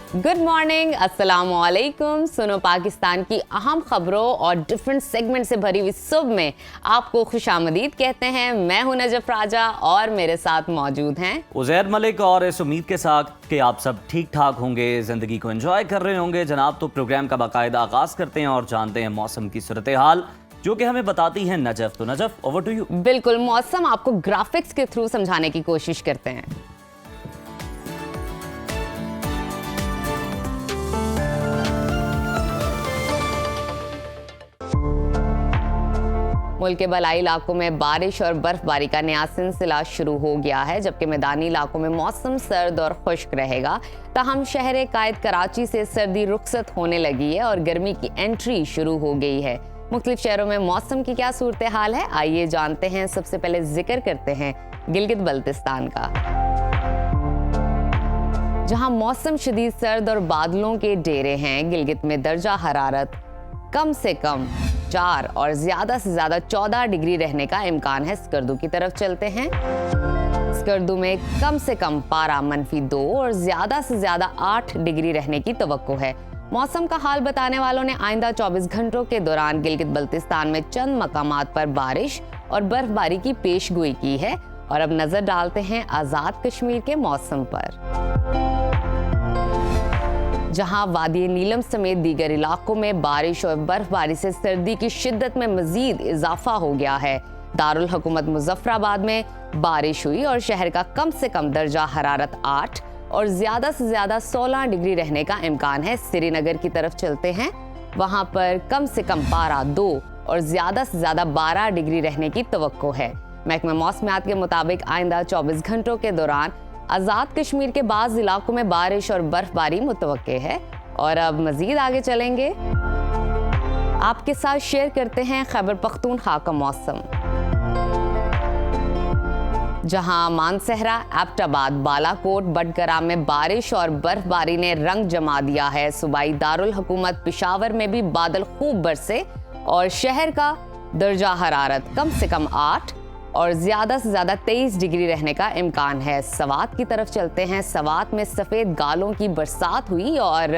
Good morning, अस्सलाम वालेकुम। सुनो पाकिस्तान की अहम खबरों और डिफरेंट सेगमेंट से भरी हुई सुबह में आपको खुशामदीद कहते हैं। मैं हूं नजफ राजा और मेरे साथ मौजूद हैं उज़ैर मलिक, और इस उम्मीद के साथ कि आप सब ठीक ठाक होंगे, ज़िंदगी को एंजॉय कर रहे होंगे जनाब। तो प्रोग्राम का बाकायदा आगाज़ करते हैं और जानते हैं मौसम की सूरत हाल, जो कि हमें बताती है नजफ। तो नजफ, ओवर टू यू। बिल्कुल, मौसम आपको ग्राफिक्स के थ्रू समझाने की कोशिश करते हैं। मुल्क के बलाई इलाकों में बारिश और बर्फबारी का नया सिलसिला शुरू हो गया है, जबकि मैदानी इलाकों में मौसम सर्द और खुश्क रहेगा। ताहम शहर कायद कराची से सर्दी रुखसत होने लगी है और गर्मी की एंट्री शुरू हो गई है। मुख्तलिफ शहरों में मौसम की क्या सूरत हाल है, आइए जानते हैं। सबसे पहले जिक्र करते हैं गिलगित बल्तिस्तान का, जहां मौसम शदीद सर्द और बादलों के डेरे हैं। गिलगित में दर्जा हरारत कम से कम 4 और ज्यादा से ज्यादा 14 डिग्री रहने का इम्कान है। स्कर्दू की तरफ चलते हैं। स्कर्दू में कम से कम पारा -2 और ज्यादा से ज्यादा 8 डिग्री रहने की तवक्को है। मौसम का हाल बताने वालों ने आइंदा 24 घंटों के दौरान गिलगित बल्तिस्तान में चंद मकामात पर बारिश और बर्फबारी की पेशगोई की है। और अब नजर डालते हैं आजाद कश्मीर के मौसम पर, जहां वादी नीलम समेत दीगर इलाकों में बारिश और बर्फबारी से सर्दी की शिद्दत में मजीद इजाफा हो गया है। दारुल हुकूमत मुजफ्फराबाद में बारिश हुई और शहर का कम से कम दर्जा हरारत 8 और ज्यादा से ज्यादा 16 डिग्री रहने का इम्कान है। श्रीनगर की तरफ चलते हैं, वहां पर कम से कम पारा 2 और ज्यादा से ज्यादा 12 डिग्री रहने की तवक्को है। महकमा मौसमियात के मुताबिक आइंदा 24 घंटों के दौरान आज़ाद कश्मीर के बाज़ इलाकों में बारिश और बर्फबारी मुतवक्के है। और अब मजीद आगे चलेंगे, आपके साथ शेयर करते हैं खैबर पख्तूनख्वा का मौसम, जहां मानसहरा, एबटाबाद, बालाकोट, बडगराम में बारिश और बर्फबारी ने रंग जमा दिया है। सूबाई दारुल हुकूमत पेशावर में भी बादल खूब बरसे और शहर का दर्जा हरारत कम से कम 8 और ज्यादा से ज्यादा 23 डिग्री रहने का इम्कान है। सवात की तरफ चलते हैं। सवात में सफेद गालों की बरसात हुई और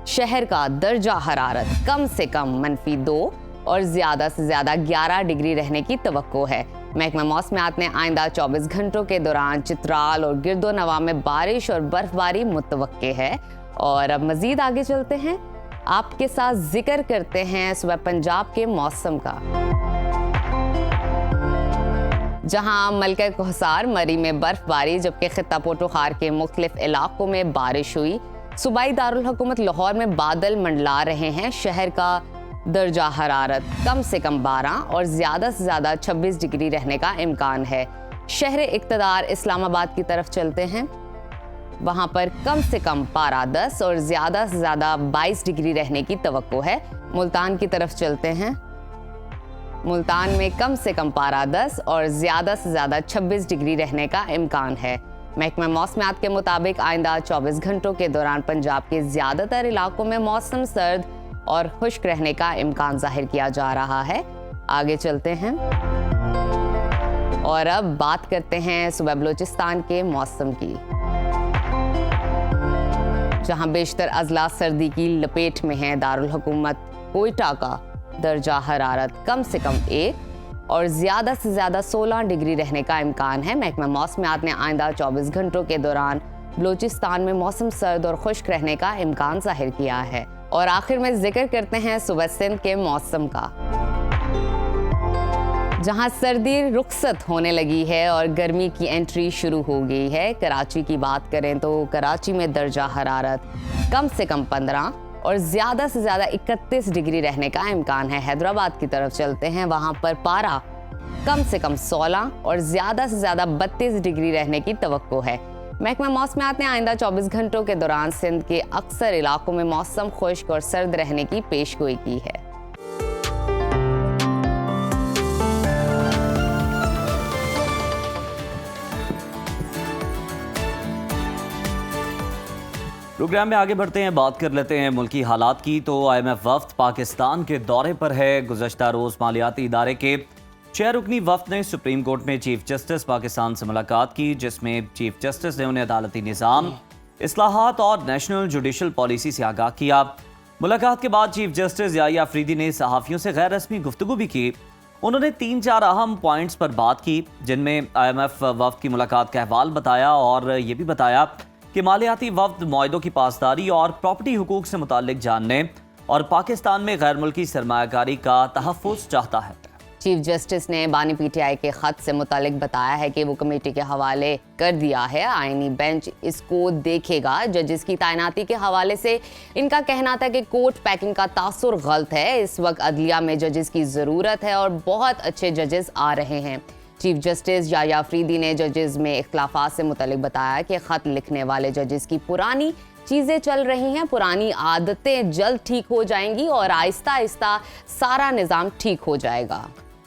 शहर का दर्जा हरारत कम से कम -2 और ज्यादा से ज्यादा 11 डिग्री रहने की तवक्को है। महकमा मौसमियात ने आइंदा 24 घंटों के दौरान चित्राल और गिरदोनवा में बारिश और बर्फबारी मुतवक्के है। और अब मजीद आगे चलते हैं, आपके साथ जिक्र करते हैं सुबह पंजाब के मौसम का, जहां मलका कोहसार मरी में बर्फबारी, जबकि खित्ता पोटोखार के मुख्तलिफ इलाकों में बारिश हुई। सूबाई दारुल हुकूमत लाहौर में बादल मंडला रहे हैं। शहर का दर्जा हरारत कम से कम 12 और ज्यादा से ज्यादा 26 डिग्री रहने का इम्कान है। शहर इक़्तिदार इस्लामाबाद की तरफ चलते हैं, वहां पर कम से कम पारा 10 और ज्यादा से ज्यादा 22 डिग्री रहने की तवक्को है। मुल्तान की तरफ चलते हैं, मुल्तान में कम से कम पारा 10 और ज्यादा से ज्यादा 26 डिग्री रहने का इम्कान है। महकमा मौसमियात के मुताबिक आइंदा 24 घंटों के दौरान पंजाब के ज्यादातर इलाकों में मौसम सर्द और खुश्क रहने का इम्कान जाहिर किया जा रहा है। आगे चलते हैं और अब बात करते हैं सुबह बलूचिस्तान के मौसम की, जहां बेशतर अजला सर्दी की लपेट में है। दारुल हुकूमत कोयटा का दर्जा हरारत कम से कम 1 और ज्यादा से ज्यादा 16 डिग्री रहने का इम्कान है। महकमा मौसमियात ने आइंदा 24 घंटों के दौरान बलूचिस्तान में मौसम सर्द और खुश्क रहने का इम्कान जाहिर किया है। और आखिर में जिक्र करते हैं सुबह सिंध के मौसम का, जहां सर्दी रुखसत होने लगी है और गर्मी की एंट्री शुरू हो गई है। कराची की बात करें तो कराची में दर्जा हरारत कम से कम 15 और ज्यादा से ज्यादा 31 डिग्री रहने का इम्कान है। हैदराबाद की तरफ चलते हैं, वहां पर पारा कम से कम 16 और ज्यादा से ज्यादा 32 डिग्री रहने की तवक्को है। महकमा मौसमियात ने आइंदा 24 घंटों के दौरान सिंध के अक्सर इलाकों में मौसम खुश्क और सर्द रहने की पेशगोई की है। प्रोग्राम में आगे बढ़ते हैं, बात कर लेते हैं मुल्की हालात की। तो IMF वफ्द पाकिस्तान के दौरे पर है। गुज़श्ता रोज़ मालियाती इदारे के 6 रुकनी वफ्द ने सुप्रीम कोर्ट में चीफ जस्टिस पाकिस्तान से मुलाकात की, जिसमें चीफ जस्टिस ने उन्हें अदालती निज़ाम, इस्लाहात और नेशनल जुडिशल पॉलिसी से आगाह किया। मुलाकात के बाद चीफ जस्टिस याहिया अफरीदी ने सहाफ़ियों से गैर रस्मी गुफ्तगू भी की। उन्होंने 3-4 अहम पॉइंट्स पर बात की, जिनमें IMF वफ्द की मुलाकात का अहवाल बताया और ये भी बताया कि मालियाती वफ्द मुआहदों की पासदारी और प्रॉपर्टी हुकूक से मुताल्लिक जानने और पाकिस्तान में गैर मुल्की सरमायाकारी का तहफ़्फ़ुज़ चाहता है। चीफ जस्टिस ने बानी PTI के खत से मुतालिक बताया है कि वो कमेटी के हवाले कर दिया है। आईनी बेंच इसको देखेगा। जजेस की तैनाती के हवाले से इनका कहना था कि कोर्ट पैकिंग का तासुर गलत है। इस वक्त अदलिया में जजेस की ज़रूरत है और बहुत अच्छे जजेस आ रहे हैं। चीफ जस्टिस याहिया अफरीदी ने जजेस में इख्तिलाफात से मुतालिक बताया कि ख़त लिखने वाले जजेस की पुरानी चीज़ें चल रही हैं, पुरानी आदतें जल्द ठीक हो जाएंगी और आहिस्ता आहिस्ता सारा निज़ाम ठीक हो जाएगा।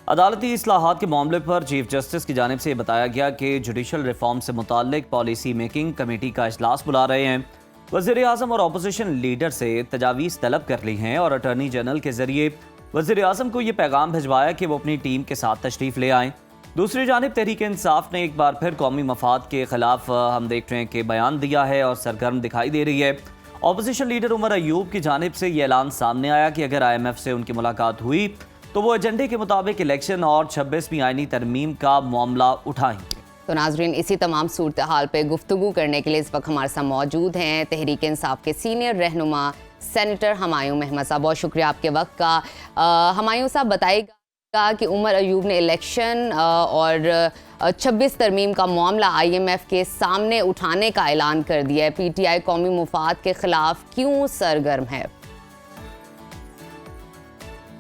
अदालती इस्लाहात के मामले पर चीफ जस्टिस की जानिब से बताया गया कि जुडिशल रिफॉर्म से मुताल्लिक पॉलिसी मेकिंग कमेटी का इजलास बुला रहे हैं। वज़ीर आज़म और अपोजिशन लीडर से तजावीज़ तलब कर ली हैं और अटॉर्नी जनरल के ज़रिए वज़ीर आज़म को ये पैगाम भिजवाया कि वो अपनी टीम के साथ तशरीफ़ ले आएँ। दूसरी जानिब तहरीक इंसाफ ने एक बार फिर कौमी मफाद के खिलाफ हम देख रहे हैं कि बयान दिया है और सरगर्म दिखाई दे रही है। अपोजिशन लीडर उमर अयूब की जानिब से ये ऐलान सामने आया कि अगर IMF से उनकी मुलाकात हुई तो वो एजेंडे के मुताबिक इलेक्शन और 26वीं आईनी तरमीम का मामला उठाएंगे। तो नाजरीन, इसी तमाम सूरत हाल पे गुफ्तगू करने के लिए इस वक्त हमारे साथ मौजूद हैं तहरीक इंसाफ के सीनियर रहनुमा सेनेटर हमायूं महमद साहब। बहुत शुक्रिया आपके वक्त का। हमायूं साहब, बताइएगा कि उमर अयूब ने इलेक्शन और 26 तरमीम का मामला IMF के सामने उठाने का ऐलान कर दिया है। PTI कौमी मुफाद के खिलाफ क्यों सरगर्म है?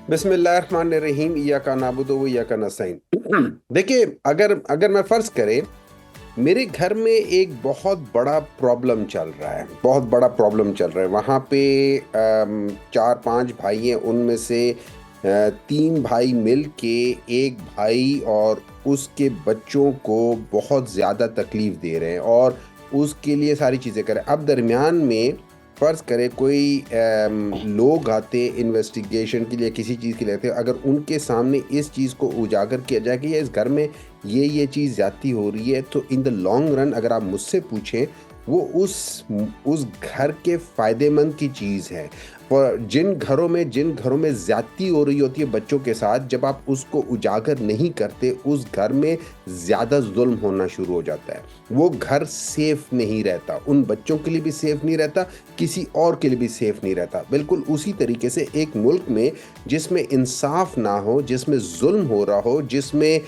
बिस्मिल्लाहिर्रहमानिर्रहीम, इय्याका नाबुदु व इय्याका नस्तईन। देखिए, अगर मैं फ़र्ज़ करें मेरे घर में एक बहुत बड़ा प्रॉब्लम चल रहा है, वहाँ पे 4-5 भाई हैं, उनमें से 3 भाई मिल के एक भाई और उसके बच्चों को बहुत ज़्यादा तकलीफ़ दे रहे हैं और उसके लिए सारी चीज़ें करें। अब दरमियान में फ़र्ज़ करें कोई लोग आते इन्वेस्टिगेशन के लिए, किसी चीज़ के लिए आते, अगर उनके सामने इस चीज़ को उजागर किया जाए कि इस घर में ये चीज़ ज़्यादती हो रही है, तो इन द लॉन्ग रन अगर आप मुझसे पूछें वो उस घर के फ़ायदेमंद की चीज़ है। और जिन घरों में ज़्यादती हो रही होती है बच्चों के साथ, जब आप उसको उजागर नहीं करते, उस घर में ज़्यादा जुल्म होना शुरू हो जाता है। वो घर सेफ़ नहीं रहता, उन बच्चों के लिए भी सेफ़ नहीं रहता, किसी और के लिए भी सेफ़ नहीं रहता। बिल्कुल उसी तरीके से एक मुल्क में जिसमें इंसाफ ना हो, जिसमें जुल्म हो रहा हो, जिसमें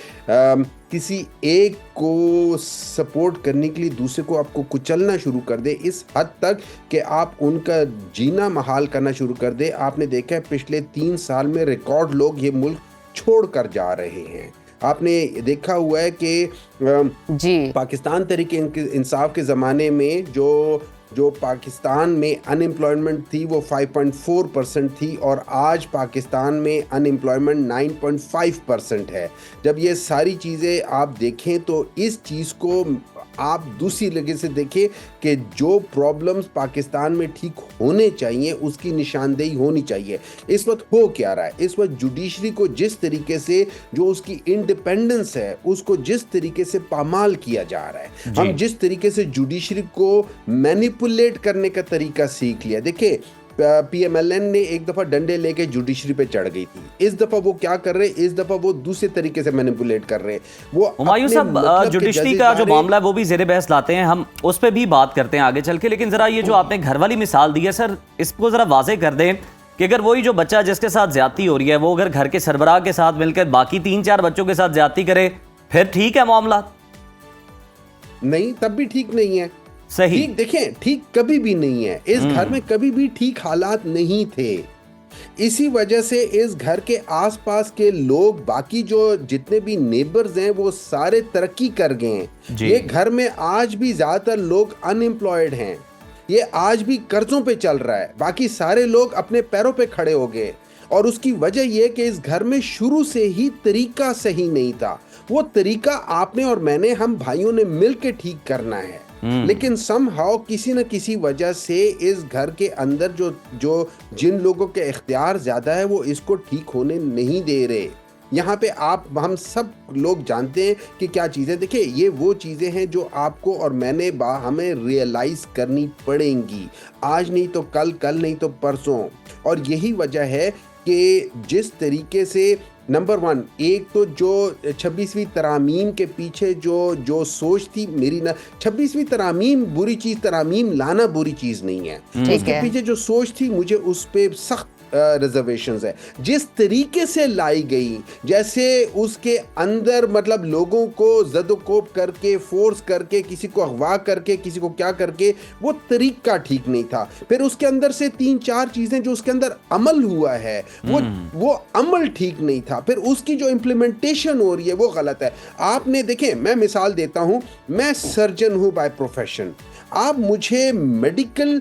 किसी एक को सपोर्ट करने के लिए दूसरे को आपको कुचलना शुरू कर दे, इस हद तक कि आप उनका जीना महाल करना शुरू कर दे। आपने देखा है पिछले 3 साल में रिकॉर्ड लोग ये मुल्क छोड़ कर जा रहे हैं। आपने देखा हुआ है कि पाकिस्तान तहरीक इंसाफ के ज़माने में जो पाकिस्तान में अनएम्प्लॉयमेंट थी वो 5.4% थी और आज पाकिस्तान में अनएम्प्लॉयमेंट 9.5% है। जब ये सारी चीज़ें आप देखें तो इस चीज़ को आप दूसरी लगे से देखें कि जो प्रॉब्लम्स पाकिस्तान में ठीक होने चाहिए उसकी निशानदेही होनी चाहिए। इस वक्त हो क्या रहा है? इस वक्त जुडिशरी को जिस तरीके से जो उसकी इंडिपेंडेंस है उसको जिस तरीके से पामाल किया जा रहा है, हम जिस तरीके से जुडिशरी को मैनिपुलेट करने का तरीका सीख लिया। देखिए, PMLN ने एक दफ़ा डंडे लेके जुडिशरी पे चढ़ गई थी, इस दफ़ा वो क्या कर रहे हैं, इस दफ़ा वो दूसरे तरीके से मैनिपुलेट कर रहे हैं। वो हुमायूं साहब, जुडिशरी का जो मामला है वो भी ज़ेरे बहस लाते हैं, हम उस पर भी बात करते हैं आगे चल के, लेकिन ज़रा ये जो आपने घर वाली मिसाल दी है सर, इसको ज़रा वाज़ेह कर दें कि अगर वही जो बच्चा जिसके साथ ज्यादती हो रही है वो अगर घर के सरबराह के साथ मिलकर बाकी 3-4 बच्चों के साथ ज्यादती करे, फिर ठीक है मामला? नहीं, तब भी ठीक नहीं है। सही, ठीक देखें, ठीक कभी भी नहीं है। इस घर में कभी भी ठीक हालात नहीं थे। इसी वजह से इस घर के आसपास के लोग, बाकी जो जितने भी नेबर्स हैं, वो सारे तरक्की कर गए हैं। ये घर में आज भी ज्यादातर लोग अनएम्प्लॉयड हैं, ये आज भी कर्जों पे चल रहा है, बाकी सारे लोग अपने पैरों पे खड़े हो गए। और उसकी वजह यह कि इस घर में शुरू से ही तरीका सही नहीं था। वो तरीका आपने और मैंने, हम भाइयों ने मिलकर ठीक करना है। लेकिन समहाउ किसी न किसी वजह से इस घर के अंदर जो जिन लोगों के इख्तियार ज्यादा है वो इसको ठीक होने नहीं दे रहे। यहाँ पे आप हम सब लोग जानते हैं कि क्या चीज़ें, देखिए ये वो चीज़ें हैं जो आपको और मैंने हमें रियलाइज़ करनी पड़ेंगी, आज नहीं तो कल, कल नहीं तो परसों। और यही वजह है कि जिस तरीके से नंबर 1 एक तो जो 26वीं तरामीम के पीछे जो सोच थी मेरी, ना 26वीं तरामीम बुरी चीज़, तरामीम लाना बुरी चीज़ नहीं है, उसके पीछे जो सोच थी मुझे उस पे सख्त रिजर्वेशंस है। जिस तरीके से लाई गई, जैसे उसके अंदर मतलब लोगों को ज़दोकोब करके, फोर्स करके, किसी को अगवा करके, किसी को क्या करके, वो तरीका ठीक नहीं था। फिर उसके अंदर से 3-4 चीज़ें जो उसके अंदर अमल हुआ है वो अमल ठीक नहीं था। फिर उसकी जो इम्प्लीमेंटेशन हो रही है वो गलत है। आपने देखें, मैं मिसाल देता हूं, मैं सर्जन हूं बाय प्रोफेशन, आप मुझे मेडिकल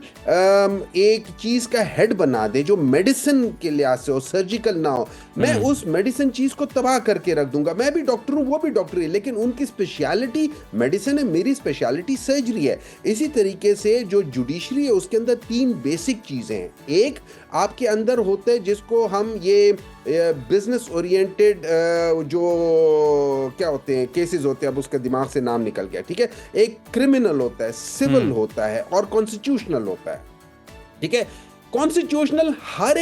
एक चीज़ का हेड बना दे जो मेडिसिन के लिहाज से हो, सर्जिकल ना हो, मैं उस मेडिसिन चीज़ को तबाह करके रख दूंगा। मैं भी डॉक्टर हूँ, वो भी डॉक्टर है, लेकिन उनकी स्पेशलिटी मेडिसिन है, मेरी स्पेशलिटी सर्जरी है। इसी तरीके से जो जुडिशरी है उसके अंदर 3 बेसिक चीज़ें हैं। एक आपके अंदर होते हैं जिसको हम ये बिजनेस ओरिएंटेड जो क्या होते हैं केसेस होते हैं, अब उसके दिमाग से नाम निकल गया, ठीक है। एक क्रिमिनल होता है, सिविल होता है और कॉन्स्टिट्यूशनल होता है, ठीक है। कॉन्स्टिट्यूशनल हर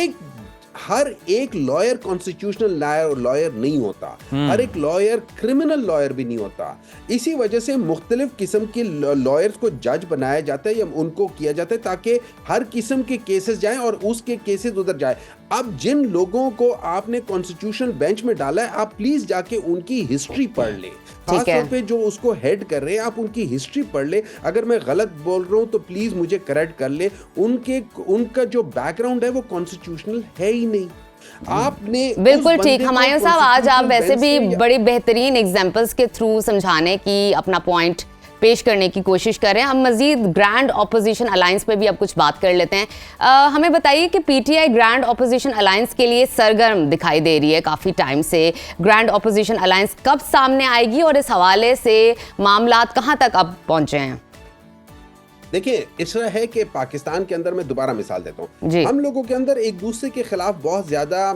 एक लॉयर कॉन्स्टिट्यूशनल लॉयर नहीं होता, हर एक लॉयर क्रिमिनल लॉयर भी नहीं होता। इसी वजह से मुख्तलिफ किस्म के लॉयर्स को जज बनाया जाता है या उनको किया जाता है ताकि हर किस्म के केसेस जाएं और उसके केसेस उधर जाए। अब जिन लोगों को आपने कॉन्स्टिट्यूशनल बेंच में डाला है, आप प्लीज जाके उनकी हिस्ट्री पढ़ ले, खासतौर पे जो उसको हेड कर रहे हैं, आप उनकी हिस्ट्री पढ़ ले। अगर मैं गलत बोल रहा हूं तो प्लीज मुझे करेक्ट कर ले। उनका जो बैकग्राउंड है वो कॉन्स्टिट्यूशनल है ही नहीं। आपने बिल्कुल ठीक। हुमायूं साहब, आज आप वैसे भी बड़ी बेहतरीन एग्जांपल्स के थ्रू समझाने की, अपना पॉइंट पेश करने की कोशिश कर रहे हैं। हम मजीद ग्रैंड ऑपोजिशन अलायंस पे भी अब कुछ बात कर लेते हैं। हमें बताइए कि पीटीआई ग्रैंड ऑपोजिशन अलायंस के लिए सरगर्म दिखाई दे रही है काफ़ी टाइम से। ग्रैंड ऑपोजिशन अलायंस कब सामने आएगी और इस हवाले से मामलात कहाँ तक अब पहुँचे हैं? देखिए, इस तरह है कि पाकिस्तान के अंदर, मैं दोबारा मिसाल देता हूँ, हम लोगों के अंदर एक दूसरे के खिलाफ बहुत ज़्यादा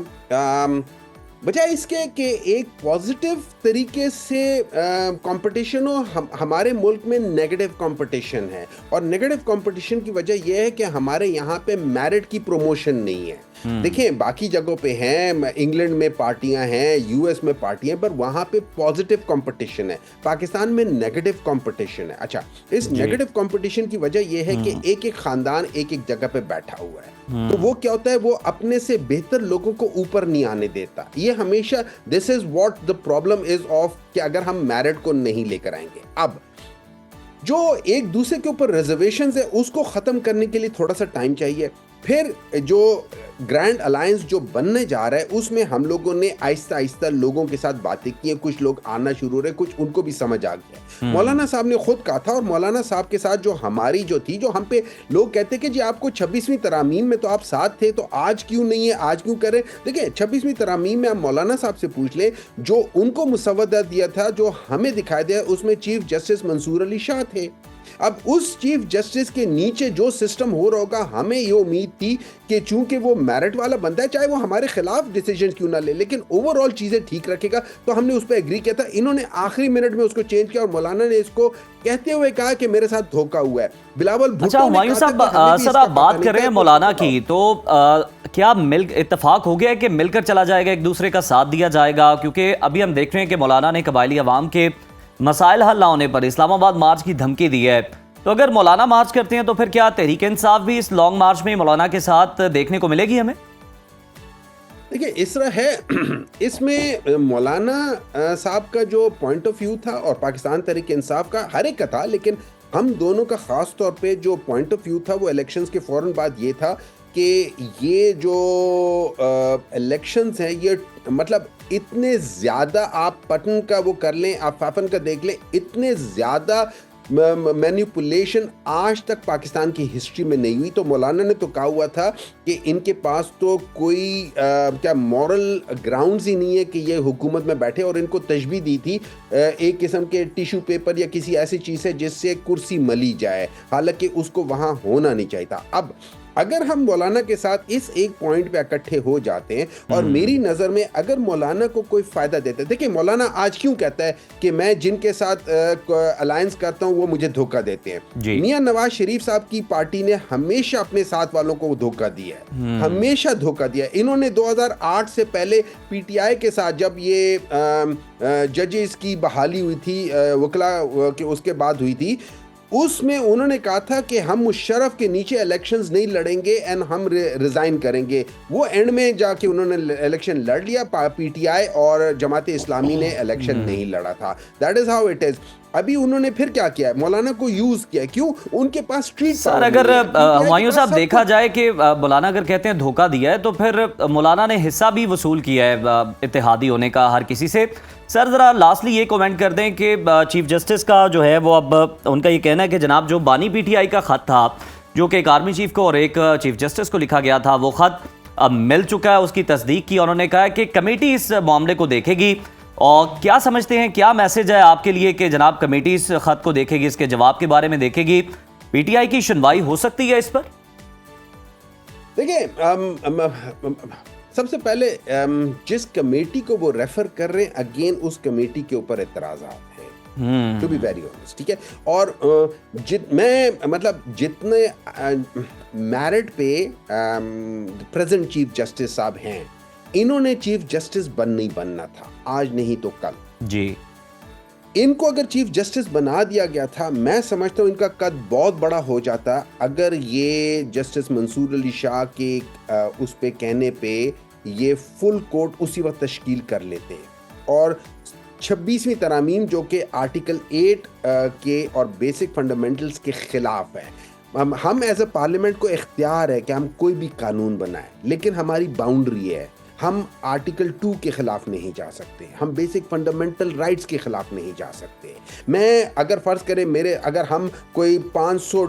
बजाय इसके कि एक पॉजिटिव तरीके से कंपटीशन हो, हमारे मुल्क में नेगेटिव कंपटीशन है। और नेगेटिव कंपटीशन की वजह यह है कि हमारे यहाँ पे मेरिट की प्रमोशन नहीं है। देखिए, बाकी जगहों पे हैं, इंग्लैंड में पार्टियां हैं, यूएस में पार्टियां, पर वहाँ पे पॉजिटिव कंपटीशन है। पाकिस्तान में नेगेटिव कंपटीशन है। अच्छा, इस नेगेटिव कंपटीशन की वजह यह है कि एक एक खानदान एक एक जगह पे बैठा हुआ है, तो वो क्या होता है, वो अपने से बेहतर लोगों को ऊपर नहीं आने देता। ये हमेशा this is what the problem is of कि अगर हम मेरिट को नहीं लेकर आएंगे। अब जो एक दूसरे के ऊपर रिजर्वेशंस है उसको खत्म करने के लिए थोड़ा सा टाइम चाहिए। फिर जो ग्रैंड अलायंस जो बनने जा रहा है उसमें हम लोगों ने आहिस्ता आहिस्ता लोगों के साथ बातें की हैं, कुछ लोग आना शुरू हो रहे, कुछ उनको भी समझ आ गया। मौलाना साहब ने खुद कहा था, और मौलाना साहब के साथ जो हमारी जो थी, जो हम पे लोग कहते कि जी आपको 26वीं तरामीम में तो आप साथ थे, तो आज क्यों नहीं है, आज क्यों करें। देखिए, 26वीं तरामीम में आप मौलाना साहब से पूछ लें, जो उनको मुसवदा दिया था, जो हमें दिखाई दिया, उसमें चीफ जस्टिस मंसूर अली शाह थे। अब उस चीफ जस्टिस के नीचे जो सिस्टम हो रहा होगा, हमें ये उम्मीद थी कि चूंकि वो मेरिट वाला बंदा है, चाहे वो हमारे खिलाफ डिसीजन क्यों ना ले, लेकिन ओवरऑल चीजें ठीक रखेगा, तो हमने उस पर एग्री किया था। इन्होंने आखिरी मिनट में उसको चेंज किया और मौलाना ने इसको कहते हुए कहा कि मेरे साथ धोखा हुआ है। बिलावल भुट्टो अच्छा, हुमायूं साहब, सर आप बात कर रहे हैं मौलाना की, तो क्या इत्तेफाक हो गया है कि मिलकर चला जाएगा, एक दूसरे का साथ दिया जाएगा? क्योंकि अभी हम देख रहे हैं कि मौलाना ने कबायली अवाम के मसाइल हल ना होने पर इस्लामाबाद मार्च की धमकी दी है। तो अगर मौलाना मार्च करते हैं तो फिर क्या तहरीक इंसाफ भी इस लॉन्ग मार्च में मौलाना के साथ देखने को मिलेगी हमें? देखिए, इस तरह है, इसमें मौलाना साहब का जो पॉइंट ऑफ व्यू था और पाकिस्तान तहरीक इंसाफ का हर एक का था, लेकिन हम दोनों का खास तौर पे जो पॉइंट ऑफ व्यू था वो इलेक्शंस के फौरन बाद ये था कि ये जो इलेक्शंस हैं, ये मतलब इतने ज़्यादा, आप पटन का वो कर लें, आप फाफन का देख लें, इतने ज़्यादा मैनिपुलेशन आज तक पाकिस्तान की हिस्ट्री में नहीं हुई। तो मौलाना ने तो कहा हुआ था कि इनके पास तो कोई क्या मॉरल ग्राउंड्स ही नहीं है कि ये हुकूमत में बैठे, और इनको तशबीह दी थी एक किस्म के टिश्यू पेपर या किसी ऐसी चीज़ है जिससे कुर्सी मली जाए, हालांकि उसको वहाँ होना नहीं चाहिए था। अब अगर हम मौलाना के साथ इस एक पॉइंट पे इकट्ठे हो जाते हैं और मेरी नज़र में अगर मौलाना को कोई फ़ायदा देता है, देखिए मौलाना आज क्यों कहता है कि मैं जिनके साथ अलायंस करता हूं वो मुझे धोखा देते हैं। मियां नवाज शरीफ साहब की पार्टी ने हमेशा अपने साथ वालों को धोखा दिया है, हमेशा धोखा दिया। इन्होंने 2008 से पहले पीटीआई के साथ जब ये जजेस की बहाली हुई थी, वकला के उसके बाद हुई थी, उसमें उन्होंने कहा था कि हम मुशर्रफ के नीचे इलेक्शंस नहीं लड़ेंगे एंड हम रिजाइन करेंगे। वो एंड में जाके उन्होंने इलेक्शन लड़ लिया, पीटीआई और जमात इस्लामी ने इलेक्शन नहीं लड़ा था। That is how it is. अभी उन्होंने फिर क्या किया, मौलाना को यूज किया। क्यों? उनके पास स्ट्रीट सर अगर हुमायूं साहब देखा जाए कि मौलाना अगर कहते हैं धोखा दिया है, तो फिर मौलाना ने हिस्सा भी वसूल किया है इत्तेहादी होने का हर किसी से। सर ज़रा लास्टली ये कमेंट कर दें कि चीफ जस्टिस का जो है वो अब उनका ये कहना है कि जनाब जो बानी पीटीआई का ख़त था, जो कि एक आर्मी चीफ को और एक चीफ जस्टिस को लिखा गया था, वो ख़त अब मिल चुका है, उसकी तस्दीक की। उन्होंने कहा कि कमेटी इस मामले को देखेगी। और क्या समझते हैं, क्या मैसेज है आपके लिए कि जनाब कमेटी इस खत को देखेगी, इसके जवाब के बारे में देखेगी, पीटीआई की सुनवाई हो सकती है इस पर? देखिए सबसे पहले जिस कमेटी को वो रेफर कर रहे हैं, अगेन उस कमेटी के ऊपर एतराज़ात हैं, टू बी वेरी ऑनेस्ट, ठीक है। और मैं मतलब जितने मेरिट पे प्रेजेंट चीफ जस्टिस साहब हैं, इन्होंने चीफ जस्टिस नहीं बनना था, आज नहीं तो कल जी। इनको अगर चीफ जस्टिस बना दिया गया था, मैं समझता हूँ इनका कद बहुत बड़ा हो जाता अगर ये जस्टिस मंसूर अली शाह के उस पे कहने पे ये फुल कोर्ट उसी वक्त तश्कील कर लेते हैं। और 26वीं तरामीम जो कि आर्टिकल 8 के और बेसिक फंडामेंटल्स के खिलाफ है, हम एज ए पार्लियामेंट को इख्तियार है कि हम कोई भी कानून बनाए, लेकिन हमारी बाउंड्री है, हम आर्टिकल 2 के खिलाफ नहीं जा सकते, हम बेसिक फंडामेंटल राइट्स के खिलाफ नहीं जा सकते। मैं अगर फर्ज करें अगर हम कोई 500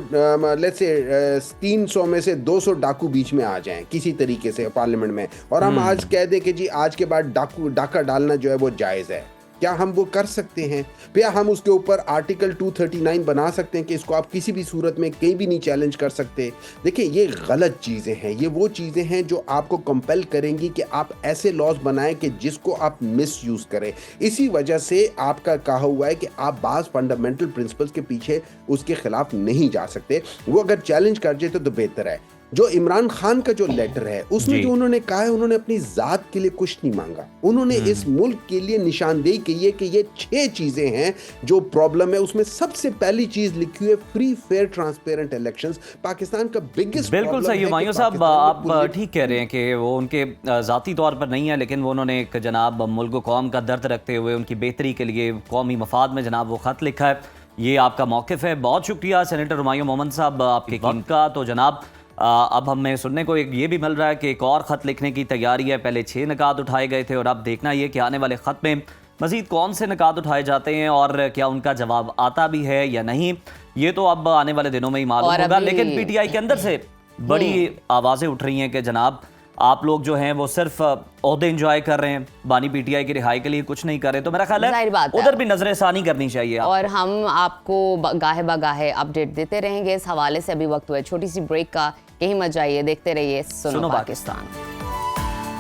लेट्स से 300 में से 200 डाकू बीच में आ जाएं किसी तरीके से पार्लियामेंट में, और हम आज कह दें कि जी आज के बाद डाका डालना जो है वो जायज़ है, क्या हम वो कर सकते हैं? क्या हम उसके ऊपर आर्टिकल 239 बना सकते हैं कि इसको आप किसी भी सूरत में कहीं भी नहीं चैलेंज कर सकते? देखिए ये गलत चीज़ें हैं, ये वो चीज़ें हैं जो आपको कंपेल करेंगी कि आप ऐसे लॉज बनाएं कि जिसको आप मिस यूज़ करें। इसी वजह से आपका कहा हुआ है कि आप बाज़ फंडामेंटल प्रिंसिपल्स के पीछे उसके खिलाफ नहीं जा सकते। वो अगर चैलेंज कर जाए तो बेहतर है। जो इमरान खान का जो लेटर है उसमें जो उन्होंने कहा है, उन्होंने अपनी जात के लिए कुछ नहीं मांगा, उन्होंने इस मुल्क के लिए निशानदेही की है कि ये 6 चीजें हैं जो प्रॉब्लम है। उसमें सबसे पहली चीज लिखी हुई है free fair transparent elections. Pakistan का बिगेस्ट बिल्कुल सही हुमायूं साहब, आप ठीक कह रहे हैं कि वो उनके जाती तौर पर नहीं है, लेकिन वो उन्होंने एक जनाब मुल्क कौम का दर्द रखते हुए उनकी बेहतरी के लिए कौमी मफाद में जनाब वो खत लिखा है। ये आपका मौक़िफ़ है। बहुत शुक्रिया सेनेटर हुमायूं मोहम्मद साहब आपके कीमत का। तो जनाब अब हमें सुनने को ये भी मिल रहा है कि एक और ख़त लिखने की तैयारी है। पहले 6 निकात उठाए गए थे और अब देखना ये कि आने वाले ख़त में मज़ीद कौन से निकात उठाए जाते हैं और क्या उनका जवाब आता भी है या नहीं, ये तो अब आने वाले दिनों में ही मालूम होगा। लेकिन पीटीआई के अंदर से बड़ी आवाज़ें उठ रही हैं कि जनाब आप लोग जो हैं वो सिर्फ ओहदे एंजॉय कर रहे हैं, बानी पीटीआई की रिहाई के लिए कुछ नहीं कर रहे। तो मेरा ख्याल है उधर भी नजरसानी करनी चाहिए और हम आपको गाहे बगाहे अपडेट देते रहेंगे इस हवाले से। अभी वक्त हुआ छोटी सी ब्रेक का, कहीं मत जाइए, देखते रहिए सुनो Pakistan.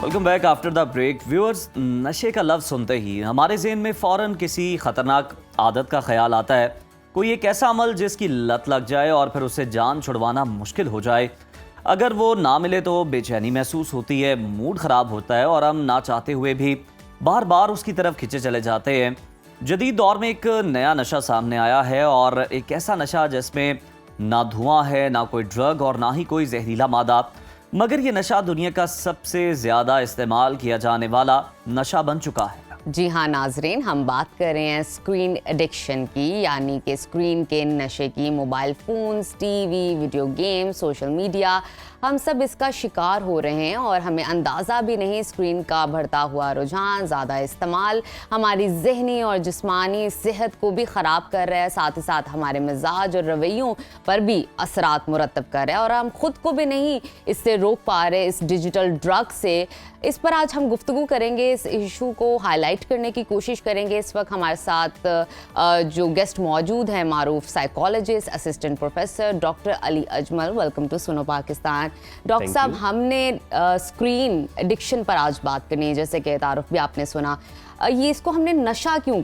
Welcome back after the break. Viewers, नशे का लफ्ज़ सुनते ही हमारे ज़हन में फ़ौरन किसी ख़तरनाक आदत का ख्याल आता है, कोई एक ऐसा अमल जिसकी लत लग जाए और फिर उससे जान छुड़वाना मुश्किल हो जाए। अगर वो ना मिले तो बेचैनी महसूस होती है, मूड ख़राब होता है और हम ना चाहते हुए भी बार बार उसकी तरफ खिंचे चले जाते हैं। जदीद दौर में एक नया नशा सामने आया है और एक ऐसा नशा जिसमें ना धुआं है, ना कोई ड्रग और ना ही कोई जहरीला मादा, मगर ये नशा दुनिया का सबसे ज़्यादा इस्तेमाल किया जाने वाला नशा बन चुका है। जी हाँ नाजरीन, हम बात कर रहे हैं स्क्रीन एडिक्शन की, यानी कि स्क्रीन के नशे की। Mobile phones, TV, video game, social media, हम सब इसका शिकार हो रहे हैं और हमें अंदाज़ा भी नहीं। स्क्रीन का बढ़ता हुआ रुझान, ज़्यादा इस्तेमाल हमारी ज़हनी और जिस्मानी सेहत को भी ख़राब कर रहा है, साथ ही साथ हमारे मिजाज और रवैयों पर भी असरात मुरतब कर रहा है और हम ख़ुद को भी नहीं इससे रोक पा रहे, इस डिजिटल ड्रग से। इस पर आज हम गुफ्तगू करेंगे, इस इशू को हाईलाइट लाइट करने की कोशिश करेंगे। इस वक्त हमारे साथ जो गेस्ट मौजूद हैं, मारूफ psychologist, assistant professor doctor Ali Ajmal. Welcome to Suno Pakistan. Doctor साहब, हमने स्क्रीन एडिक्शन पर आज बात करनी है। जैसे कि तारुफ भी आपने सुना, ये इसको हमने नशा क्यों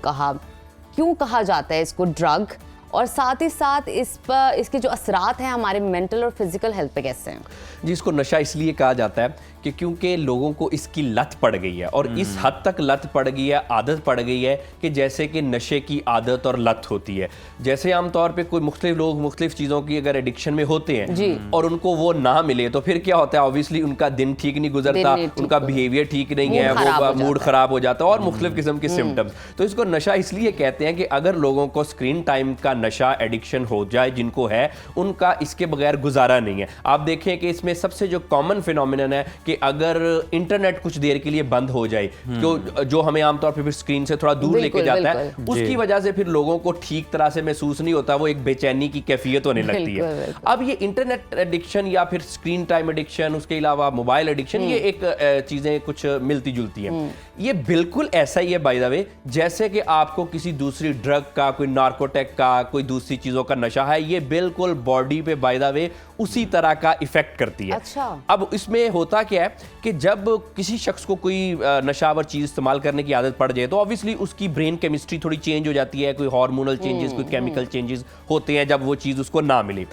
कहा जाता है इसको ड्रग, और साथ ही साथ इस पर इसके जो असरात हैं हमारे मेंटल और फिजिकल हेल्थ पे कैसे हैं? जी, इसको नशा इसलिए कहा जाता है कि क्योंकि लोगों को इसकी लत पड़ गई है, और इस हद तक लत पड़ गई है, आदत पड़ गई है कि जैसे कि नशे की आदत और लत होती है। जैसे आमतौर पे कोई मुख्तलिफ लोग मुख्तलिफ चीज़ों की अगर एडिक्शन में होते हैं और उनको वो ना मिले तो फिर क्या होता है, ऑब्वियसली उनका दिन ठीक नहीं गुजरता, उनका बिहेवियर ठीक नहीं है, वो मूड ख़राब हो जाता है और मुख्तलिफ किस्म के सिम्टम्स। तो इसको नशा इसलिए कहते हैं कि अगर लोगों को स्क्रीन टाइम का नशा एडिक्शन हो जाए, जिनको है, उनका इसके बगैर गुजारा नहीं है। आप देखें कि इसमें सबसे जो कॉमन फिनोमिनन है कि अगर इंटरनेट कुछ देर के लिए बंद हो जाए, जो हमें आमतौर पर फिर स्क्रीन से थोड़ा दूर लेके जाता है, उसकी वजह से फिर लोगों को ठीक तरह से महसूस नहीं होता, वो एक बेचैनी की कैफियत होने लगती है। अब ये इंटरनेट एडिक्शन या फिर स्क्रीन टाइम एडिक्शन, उसके अलावा मोबाइल एडिक्शन, ये एक चीजें कुछ मिलती जुलती हैं। ये बिल्कुल ऐसा ही है बाय द वे, जैसे कि आपको किसी दूसरी ड्रग का, कोई नार्कोटिक का, कोई दूसरी चीजों का नशा है, ये बिल्कुल बॉडी पे बाय द वे उसी तरह का इफेक्ट करती है। अच्छा। अब इसमें होता क्या है कि जब किसी शख्स को कोई नशावर चीज इस्तेमाल करने की आदत पड़ जाए तो ऑब्वियसली उसकी ब्रेन केमिस्ट्री थोड़ी चेंज हो जाती है, कोई हार्मोनल चेंजेस, कोई केमिकल चेंजेस होते हैं जब वो चीज उसको ना मिले।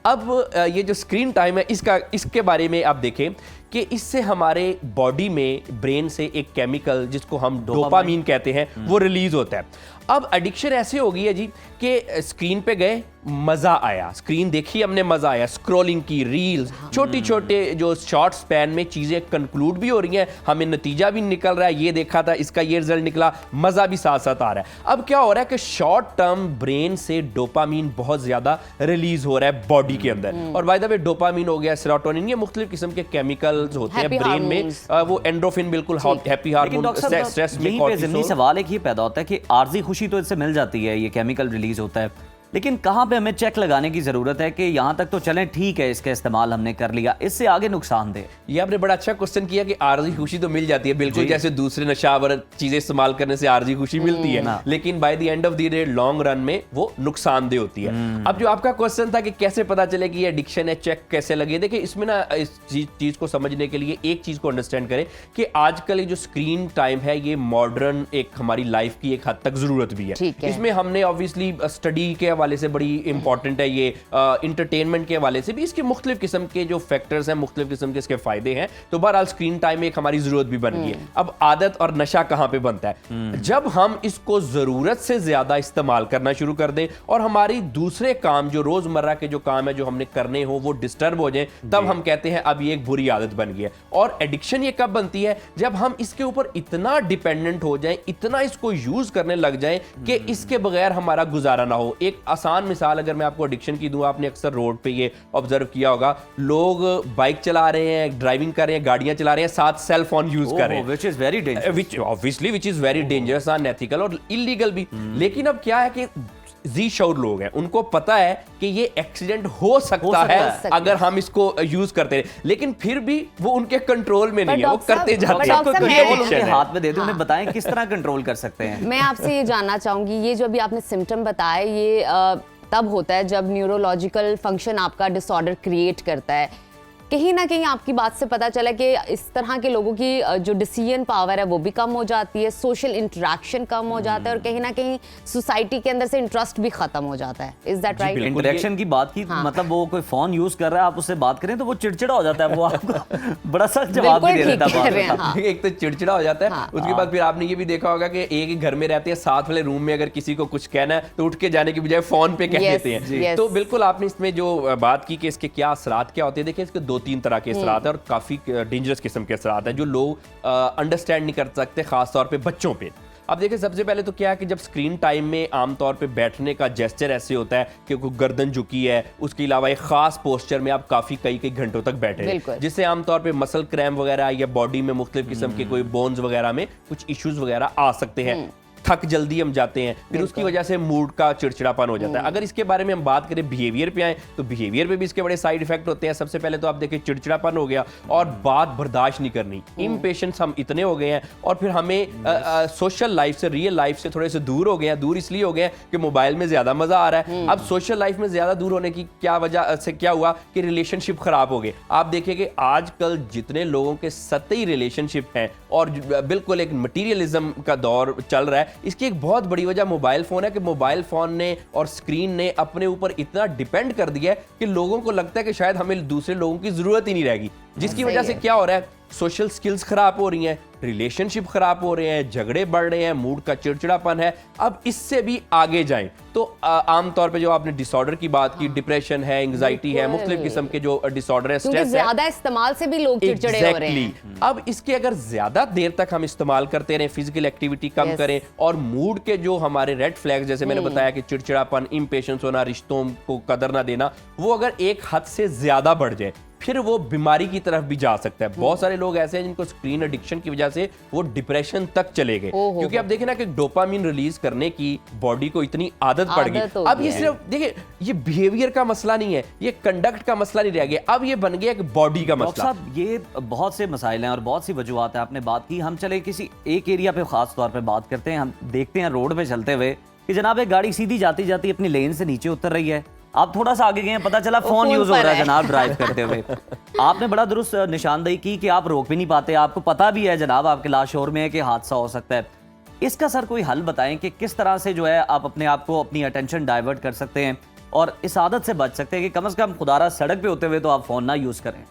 अब ये जो स्क्रीन टाइम है, इसके बारे में आप देखें कि इससे हमारे बॉडी में, ब्रेन से एक केमिकल जिसको हम डोपामीन कहते हैं, वो रिलीज होता है। अब एडिक्शन ऐसे हो गई है जी कि स्क्रीन पे गए, मजा आया, स्क्रीन देखी हमने, मजा आया, स्क्रॉलिंग की, रील्स, छोटी छोटे जो शॉर्ट स्पैन में चीजें कंक्लूड भी हो रही हैं, हमें नतीजा भी निकल रहा है, ये देखा था, इसका ये रिजल्ट निकला, मजा भी साथ साथ आ रहा है। अब क्या हो रहा है कि शॉर्ट टर्म ब्रेन से डोपामीन बहुत ज्यादा रिलीज हो रहा है बॉडी के अंदर, और बाय द वे डोपामीन हो गया, सेरोटोनिन, ये मुख्तलिफ किस्म के केमिकल्स होते हैं ब्रेन में, वो एंडोर्फिन, बिल्कुल हैप्पी हार्मोन, स्ट्रेस में कॉर्टिसोल। सवाल एक ही पैदा होता है कि आर्जी खुशी तो इससे मिल जाती है, ये केमिकल रिलीज होता है, लेकिन कहाँ पे हमें चेक लगाने की जरूरत है कि यहाँ तक तो चलें ठीक है, इसका इस्तेमाल हमने कर लिया, इससे आगे नुकसान दे? ये आपने बड़ा अच्छा क्वेश्चन किया कि आर्जी खुशी तो मिल जाती है, बिल्कुल जैसे दूसरे नशावर चीजें इस्तेमाल करने से आर्जी खुशी मिलती है, लेकिन by the end of the day long run में वो नुकसानदेह होती है। अब जो आपका क्वेश्चन था कि कैसे पता चले कि ये एडिक्शन है, चेक कैसे लगे, देखिए इसमें ना इस चीज को समझने के लिए एक चीज को अंडरस्टैंड करें कि आजकल जो स्क्रीन टाइम है, ये मॉडर्न एक हमारी लाइफ की एक हद तक जरूरत भी है। इसमें हमने ऑब्वियसली स्टडी के हवाले से बड़ी इंपॉर्टेंट है, ये इंटरटेनमेंट के हवाले से भी इसके मुख्तलिफ किस्म के जो फैक्टर्स हैं, मुख्तलिफ किस्म के इसके फायदे हैं। तो बहरहाल स्क्रीन टाइम एक हमारी जरूरत भी बन गई है। अब आदत और नशा कहां पे बनता है? जब हम इसको जरूरत से ज्यादा इस्तेमाल करना शुरू कर दें और हमारी दूसरे काम, जो रोजमर्रा के जो काम है जो हमने करने हो, वो डिस्टर्ब हो जाए, तब हम कहते हैं अब ये एक बुरी आदत बन गई है। और एडिक्शन ये कब बनती है? जब हम इसके ऊपर इतना डिपेंडेंट हो जाए, इतना इसको यूज करने लग जाए कि इसके बगैर हमारा गुजारा ना हो। एक आसान मिसाल अगर मैं आपको एडिक्शन की दूं, आपने अक्सर रोड पे ये ऑब्जर्व किया होगा, लोग बाइक चला रहे हैं, ड्राइविंग कर रहे हैं, गाड़ियां चला रहे हैं, साथ सेल फोन यूज कर रहे हैं, which is very dangerous, which is very dangerous, unethical और इलीगल भी। लेकिन अब क्या है कि जी शौर लोग हैं, उनको पता है कि ये एक्सीडेंट हो सकता है अगर हम इसको यूज करते हैं, लेकिन फिर भी वो उनके कंट्रोल में नहीं है, वो करते जाते हैं। कंट्रोल उनके हाथ में दे दो, उन्हें बताएं किस तरह कंट्रोल कर सकते हैं। मैं आपसे ये जानना चाहूंगी, ये जो अभी आपने सिम्टम बताए, ये तब होता है जब न्यूरोलॉजिकल फंक्शन आपका डिसऑर्डर क्रिएट करता है। कहीं ना कहीं आपकी बात से पता चला कि इस तरह के लोगों की जो डिसीजन पावर है वो भी कम हो जाती है, सोशल इंटरेक्शन कम हो जाता है, और कहीं ना कहीं सोसाइटी के अंदर से इंटरेस्ट भी खत्म हो जाता है। Is that right? इंटरेक्शन की बात की, मतलब वो कोई फोन यूज कर रहा है, आप उससे बात करें तो वो चिड़चिड़ा हो जाता है, वो आपको बड़ा सख्त जवाब भी दे देता है। एक तो चिड़चिड़ा हो जाता है, उसके बाद फिर आपने ये भी देखा होगा कि एक ही घर में रहते हैं, साथ वाले रूम में अगर किसी को कुछ कहना है तो उठ के जाने की बजाय फोन पे कह देते हैं। तो बिल्कुल आपने इसमें जो बात की कि इसके क्या असरात क्या होते हैं, देखिए इसके 2-3 तरह के असरात है और काफी डेंजरस किस्म के असरात है जो लोग अंडरस्टैंड नहीं कर सकते, खास तौर पे बच्चों पे। अब देखिए सबसे पहले तो क्या है कि जब स्क्रीन टाइम में आमतौर पे बैठने का जेस्चर ऐसे होता है कि गर्दन झुकी है, उसके अलावा एक खास पोस्चर में आप काफी कई घंटों तक बैठे हैं, जिससे आमतौर पे मसल क्रैम्प वगैरह या बॉडी में मुख्तलिफ किस्म के कोई बोन्स वगैरह में कुछ इश्यूज वगैरह आ सकते हैं। थक जल्दी हम जाते हैं, फिर उसकी वजह से मूड का चिड़चिड़ापन हो जाता है। अगर इसके बारे में हम बात करें बिहेवियर पे आए तो बिहेवियर पे भी इसके बड़े साइड इफेक्ट होते हैं। सबसे पहले तो आप देखिए चिड़चिड़ापन हो गया और बात बर्दाश्त नहीं करनी, इम्पेशेंस हम इतने हो गए हैं और फिर हमें सोशल लाइफ से, रियल लाइफ से थोड़े से दूर हो गए हैं। दूर इसलिए हो गए हैं कि मोबाइल में ज्यादा मजा आ रहा है। अब सोशल लाइफ में ज्यादा दूर होने की क्या वजह से क्या हुआ कि रिलेशनशिप खराब हो गए। आप देखिए कि आजकल जितने लोगों के सतही रिलेशनशिप हैं और बिल्कुल एक मटीरियलिज्म का दौर चल रहा है, इसकी एक बहुत बड़ी वजह मोबाइल फोन है कि मोबाइल फोन ने और स्क्रीन ने अपने ऊपर इतना डिपेंड कर दिया है कि लोगों को लगता है कि शायद हमें दूसरे लोगों की जरूरत ही नहीं रहेगी, जिसकी वजह से क्या हो रहा है, सोशल स्किल्स खराब हो रही हैं, रिलेशनशिप खराब हो रहे हैं, झगड़े बढ़ रहे हैं, मूड का चिड़चिड़ापन है। अब इससे भी आगे जाएं तो आमतौर पे जो आपने डिसऑर्डर की बात की, डिप्रेशन है, एंजाइटी है, मुख्तलिफ किस्म के जो डिसऑर्डर है, स्ट्रेस है, ज्यादा इस्तेमाल से भी लोग चिड़चिड़े हो रहे हैं। अब इसके अगर ज्यादा देर तक हम इस्तेमाल करते रहे, फिजिकल एक्टिविटी कम करें और मूड के जो हमारे रेड फ्लैग्स जैसे मैंने बताया कि चिड़चिड़ापन, इंपेशेंस होना, रिश्तों को कदर ना देना, वो अगर एक हद से ज्यादा बढ़ जाए फिर वो बीमारी की तरफ भी जा सकता है। बहुत सारे लोग ऐसे हैं जिनको स्क्रीन एडिक्शन की वजह से वो डिप्रेशन तक चले गए, क्योंकि अब देखिए ना कि डोपामिन रिलीज करने की बॉडी को इतनी आदत पड़ गई। अब ये सिर्फ देखिए ये बिहेवियर का मसला नहीं है, ये कंडक्ट का मसला नहीं रह गया, अब ये बन गया एक बॉडी का मसला। साहब ये बहुत से मसाइल हैं और बहुत सी वजूहात है, आपने बात की। हम चले किसी एक एरिया पे खास तौर पे बात करते हैं। हम देखते हैं रोड पे चलते हुए कि जनाब एक गाड़ी सीधी जाती जाती अपनी लेन से नीचे उतर रही है, आप थोड़ा सा आगे गए हैं, पता चला फोन यूज हो रहा है जनाब ड्राइव करते हुए। आपने बड़ा दुरुस्त निशानदेही की कि आप रोक भी नहीं पाते, आपको पता भी है जनाब आपके लाशोर में है कि हादसा हो सकता है। इसका सर कोई हल बताएं कि किस तरह से जो है आप अपने आप को, अपनी अटेंशन डाइवर्ट कर सकते हैं और इस आदत से बच सकते हैं कि कम से कम खुदारा सड़क पे होते हुए तो आप फोन ना यूज करें।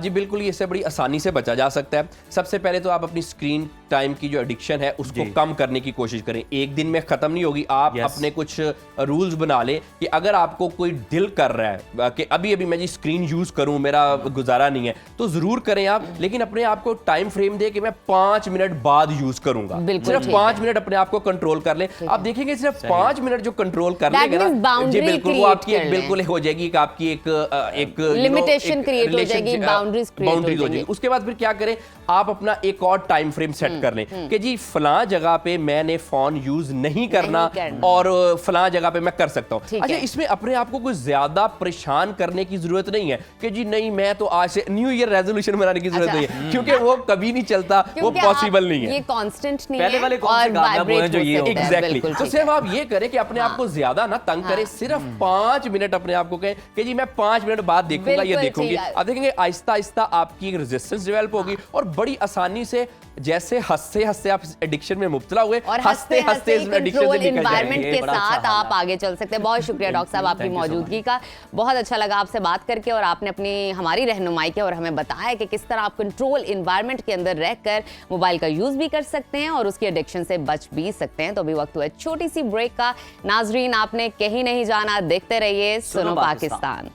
जी बिल्कुल, ये इससे बड़ी आसानी से बचा जा सकता है। सबसे पहले तो आप अपनी स्क्रीन टाइम की जो एडिक्शन है उसको कम करने की कोशिश करें। एक दिन में खत्म नहीं होगी, आप अपने कुछ रूल्स बना लें कि अगर आपको कोई दिल कर रहा है कि अभी अभी मैं जी स्क्रीन यूज करूं, मेरा गुजारा नहीं है, तो जरूर करें आप, लेकिन अपने आप को टाइम फ्रेम दे कि मैं 5 मिनट बाद यूज करूंगा। सिर्फ 5 मिनट अपने आप को कंट्रोल कर ले। आप देखेंगे सिर्फ 5 मिनट जो कंट्रोल कर लेगा ना, जी बिल्कुल, वो आपकी एक बिल्कुल हो जाएगी कि आपकी एक लिमिटेशन क्रिएट हो जाएगी, बाउंड्रीज हो जाएगी। उसके बाद फिर क्या करें, आप अपना एक और टाइम फ्रेम सेट कर लें कि जी फलां जगह पे मैंने फोन यूज नहीं करना और फलां जगह पे मैं कर सकता हूं। अच्छा, इसमें अपने आप को कोई ज्यादा परेशान करने की जरूरत नहीं है कि जी नहीं मैं तो आज से न्यू ईयर रेजोल्यूशन बनाने की जरूरत नहीं है, क्योंकि वो कभी नहीं चलता, वो पॉसिबल नहीं है, ये कांस्टेंट नहीं है। पहले वाले कौन से कामयाब हुए जो ये एग्जैक्टली। तो सिर्फ आप ये करें कि अपने आप को ज्यादा ना तंग करें, सिर्फ 5 मिनट अपने आप को कहें कि जी मैं 5 मिनट बाद देखूंगा, ये देखूंगी। आप देखेंगे आहिस्ता आहिस्ता आपकी एक रेजिस्टेंस डेवलप होगी और बड़ी आसानी से, जैसे हंसते हंसते आप एडिक्शन में मुब्तला हुए और हंसते हंसते इस एडिक्शन से निकल एनवायरनमेंट के साथ आप आगे चल सकते हैं। बहुत शुक्रिया डॉक्टर साहब आपकी मौजूदगी का, बहुत अच्छा लगा आपसे बात करके और आपने अपनी हमारी रहनुमाई की और हमें बताया कि किस तरह आप कंट्रोल एनवायरनमेंट के अंदर रहकर मोबाइल का यूज भी कर सकते हैं और उसकी एडिक्शन से बच भी सकते हैं। तो अभी वक्त हुआ छोटी सी ब्रेक का। नाजरीन, आपने कहीं नहीं जाना, देखते रहिए सुनो पाकिस्तान।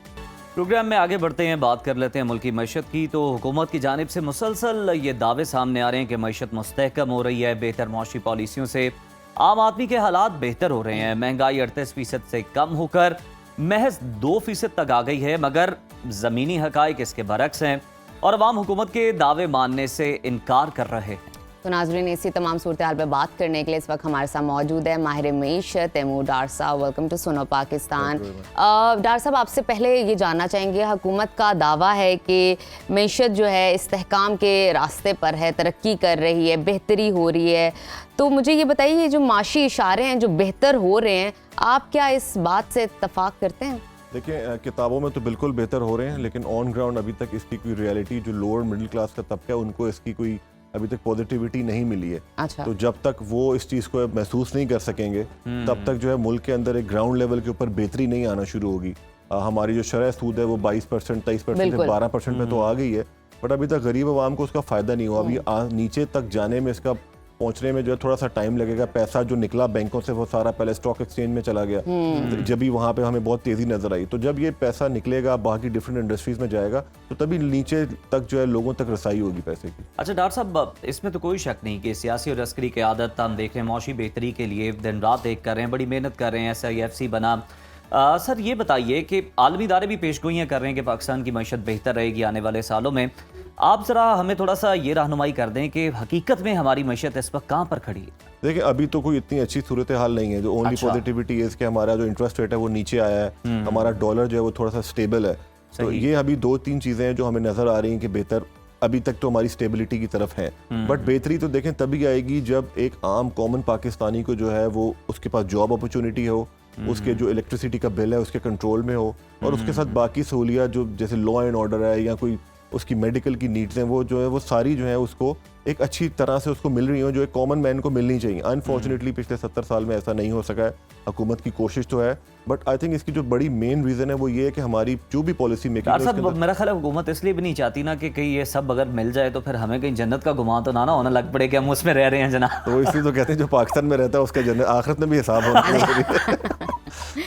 प्रोग्राम में आगे बढ़ते हैं, बात कर लेते हैं मुल्की मईशत की। तो हुकूमत की जानिब से मुसलसल ये दावे सामने आ रहे हैं कि मईशत मुस्तहकम हो रही है, बेहतर मौशी पॉलिसियों से आम आदमी के हालात बेहतर हो रहे हैं। महंगाई 38% से कम होकर महज 2% तक आ गई है, मगर ज़मीनी हकाइक इसके बरक्स हैं और अवाम हुकूमत के दावे मानने से इनकार कर रहे हैं। तो नाज़रीन, इसी तमाम सूरत हाल पर बात करने के लिए इस वक्त हमारे साथ मौजूद है माहिर मईशत तैमूर डार साहब। Welcome to Suno Pakistan. डार साहब, आपसे पहले ये जानना चाहेंगे, हुकूमत का दावा है कि मईशत जो है इस्तेहकाम के रास्ते पर है, तरक्की कर रही है, बेहतरी हो रही है, तो मुझे ये बताइए ये जो माशी इशारे हैं जो बेहतर हो रहे हैं, आप क्या इस बात से इत्तफाक करते हैं? देखिए, किताबों में तो बिल्कुल बेहतर हो रहे हैं, लेकिन ऑन ग्राउंड अभी तक इसकी कोई रियलिटी, जो लोअर मिडिल क्लास का तबका है उनको इसकी कोई अभी तक पॉजिटिविटी नहीं मिली है। अच्छा। तो जब तक वो इस चीज़ को महसूस नहीं कर सकेंगे तब तक जो है मुल्क के अंदर एक ग्राउंड लेवल के ऊपर बेहतरी नहीं आना शुरू होगी। हमारी जो शरह सूद है वो 22%, 23% से 12% में तो आ गई है, बट अभी तक गरीब आवाम को उसका फ़ायदा नहीं हुआ। अभी नीचे तक जाने में, इसका पहुंचने में जो है थोड़ा सा टाइम लगेगा। पैसा जो निकला बैंकों से वो सारा पहले स्टॉक एक्सचेंज में चला गया, तो जब भी वहाँ पे हमें बहुत तेज़ी नजर आई। तो जब ये पैसा निकलेगा, बाकी डिफरेंट इंडस्ट्रीज में जाएगा, तो तभी नीचे तक जो है लोगों तक रसाई होगी पैसे की। अच्छा डॉक्टर साहब, इसमें तो कोई शक नहीं कि सियासी और अस्करी क़यादत हम देख रहे हैं मौशी बेहतरी के लिए दिन रात एक कर रहे हैं, बड़ी मेहनत कर रहे हैं, SIFC बना। सर ये बताइए कि आलमी इदारे भी पेशगोइयाँ कर रहे हैं कि पाकिस्तान की मईशत बेहतर रहेगी आने वाले सालों में, आप जरा हमें थोड़ा सा ये रहनुमाई कर दें कि हकीकत में हमारी मैशत इस वक्त कहाँ पर खड़ी है? देखिए अभी तो कोई इतनी अच्छी सूरत हाल नहीं है। जो ओनली अच्छा। पॉजिटिविटी है कि हमारा जो इंटरेस्ट रेट है वो नीचे आया है, हमारा डॉलर जो है वो थोड़ा सा स्टेबल है। तो ये अभी 2-3 चीज़ें हैं जो हमें नज़र आ रही हैं कि बेहतर अभी तक तो हमारी स्टेबिलिटी की तरफ है। बट बेहतरी तो देखें तभी आएगी जब एक आम कॉमन पाकिस्तानी को जो है वो उसके पास जॉब अपॉर्चुनिटी हो, उसके जो इलेक्ट्रिसिटी का बिल है उसके कंट्रोल में हो, और उसके साथ बाकी सहूलियात जो जैसे लॉ एंड ऑर्डर है या कोई उसकी मेडिकल की नीड्स हैं वो जो है वो सारी जो है उसको एक अच्छी तरह से उसको मिल रही हो जो एक कॉमन मैन को मिलनी चाहिए। अनफॉर्चुनेटली पिछले 70 साल में ऐसा नहीं हो सका है। हुकूमत की कोशिश तो है, बट आई थिंक इसकी जो बड़ी मेन रीज़न है वो ये है कि हमारी जो भी पॉलिसी मेकिंग डॉक्टर साहब मेरा ख्याल है हुकूमत इसलिए भी नहीं चाहती ना कि कहीं ये सब अगर मिल जाए तो फिर हमें कहीं जन्नत का गुमान तो ना होने लग पड़े कि हम उसमें रह रहे हैं जनाब। तो इसलिए तो कहते हैं जो पाकिस्तान में रहता है उसका जन्नत आखिरत में भी हिसाब होना चाहिए।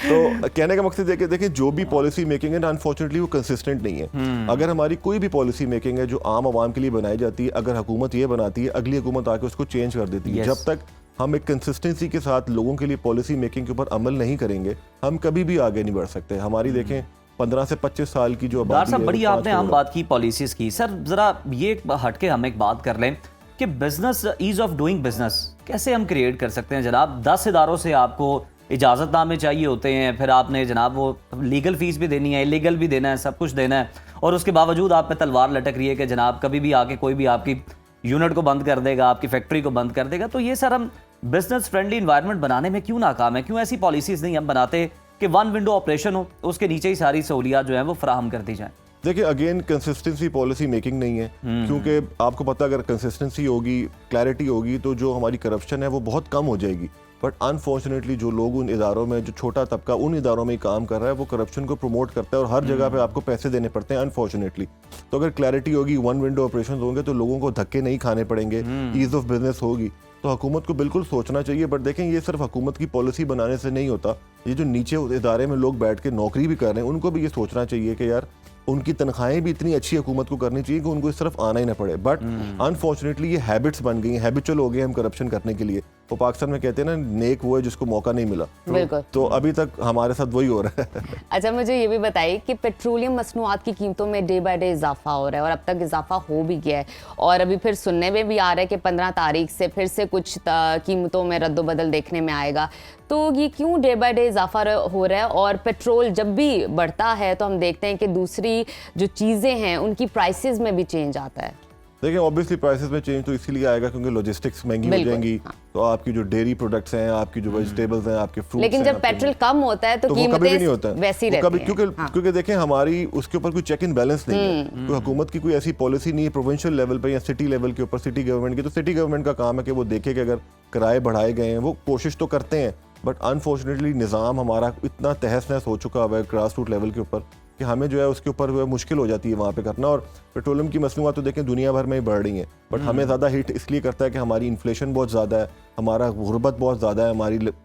तो कहने का मकसद है कि देखिए जो भी पॉलिसी मेकिंग है ना अनफॉर्चुनेटली वो कंसिस्टेंट नहीं है। अगर हमारी कोई भी पॉलिसी मेकिंग है जो आम आवाम के लिए बनाई जाती है, अगर हुकूमत ये बनाती है अगली हुकूमत आके उसको चेंज कर देती है। जब तक हम एक कंसिस्टेंसी के साथ लोगों के लिए पॉलिसी मेकिंग के ऊपर अमल नहीं करेंगे हम कभी भी आगे नहीं बढ़ सकते। हमारी देखें 15 से 25 साल की जो डॉक्टर साहब बड़ी आपने आम बात की पॉलिसीज की, सर जरा ये हटके हम एक बात कर लें कि business, ease of doing business कैसे हम क्रिएट कर सकते हैं जनाब? 10 इदारों से आपको इजाज़तनामे चाहिए होते हैं, फिर आपने जनाब वो लीगल फीस भी देनी है, इलीगल भी देना है, सब कुछ देना है, और उसके बावजूद आप पे तलवार लटक रही है कि जनाब कभी भी आके कोई भी आपकी यूनिट को बंद कर देगा, आपकी फैक्ट्री को बंद कर देगा। तो ये सर हम बिजनेस फ्रेंडली इन्वायरमेंट बनाने में क्यों नाकाम है? क्यों ऐसी पॉलिसीज नहीं हम बनाते कि वन विंडो ऑपरेशन हो, उसके नीचे ही सारी सहूलियात जो है वो फराहम कर दी जाए? देखिए अगेन कंसिस्टेंसी पॉलिसी मेकिंग नहीं है, क्योंकि आपको पता अगर कंसिस्टेंसी होगी, क्लैरिटी होगी तो जो हमारी करप्शन है वो बहुत कम हो जाएगी। बट अनफॉर्चुनेटली जो लोग उन इदारों में, जो छोटा तबका उन इदारों में ही काम कर रहा है वो करप्शन को प्रमोट करता है और हर जगह पे आपको पैसे देने पड़ते हैं अनफॉर्चुनेटली। तो अगर क्लैरिटी होगी, वन विंडो ऑपरेशन होंगे तो लोगों को धक्के नहीं खाने पड़ेंगे, ईज ऑफ बिजनेस होगी। तो हुकूमत को बिल्कुल सोचना चाहिए। बट देखें ये सिर्फ हुकूमत की पॉलिसी बनाने से नहीं होता, ये जो नीचे इदारे में लोग बैठ के नौकरी भी कर रहे हैं उनको भी ये सोचना चाहिए कि यार उनकी तनख्वाहें भी इतनी अच्छी हुकूमत को करनी चाहिए कि उनको इस तरफ आना ही ना पड़े। बट अनफॉर्चुनेटली ये हैबिट्स बन गई, हैबिचुअल हो गए हम करप्शन करने के लिए। वो पाकिस्तान में कहते हैं ना नेक वो है जिसको मौका नहीं मिला। बिल्कुल। तो अभी तक हमारे साथ वही हो रहा है। अच्छा मुझे ये भी बताइए कि पेट्रोलियम मसनूआत की कीमतों में डे बाय डे इजाफा हो रहा है और अब तक इजाफा हो भी गया है, और अभी फिर सुनने में भी आ रहा है कि 15 तारीख से फिर से कुछ कीमतों में रद्दोबदल देखने में आएगा। तो ये क्यों डे बाय डे इजाफा हो रहा है? और पेट्रोल जब भी बढ़ता है तो हम देखते हैं कि दूसरी जो चीज़ें हैं उनकी प्राइसेस में भी चेंज आता है। देखिए ऑब्वियसली प्राइसेस में चेंज तो इसीलिए आएगा क्योंकि लॉजिस्टिक्स महंगी हो जाएंगी। तो आपकी जो डेयरी प्रोडक्ट्स हैं, आपकी जो वेजिटेबल्स हैं, आपके फ्रूट्स हैं, लेकिन जब पेट्रोल कम होता है तो कीमतें वैसी रहती हैं। क्योंकि देखें हमारी उसके ऊपर कोई चेक इन बैलेंस नहीं है। तो हुकूमत की कोई ऐसी पॉलिसी नहीं है प्रोविंशियल लेवल पे या सिटी लेवल के ऊपर, सिटी गवर्नमेंट की। तो सिटी गवर्नमेंट का काम है कि वो देखे कि अगर किराए बढ़ाए गए हैं, वो कोशिश तो करते हैं बट अनफॉर्चुनेटली निज़ाम हमारा इतना तहस नहस हो चुका हुआ है ग्रास रूट लेवल के ऊपर कि हमें जो है उसके ऊपर मुश्किल हो जाती है वहाँ पे करना। और पेट्रोलियम की मसनूआत तो देखें दुनिया भर में ही बढ़ रही हैं, बट हमें ज़्यादा हिट इसलिए करता है कि हमारी इन्फ्लेशन बहुत ज़्यादा है, हमारा गुर्बत बहुत ज़्यादा है,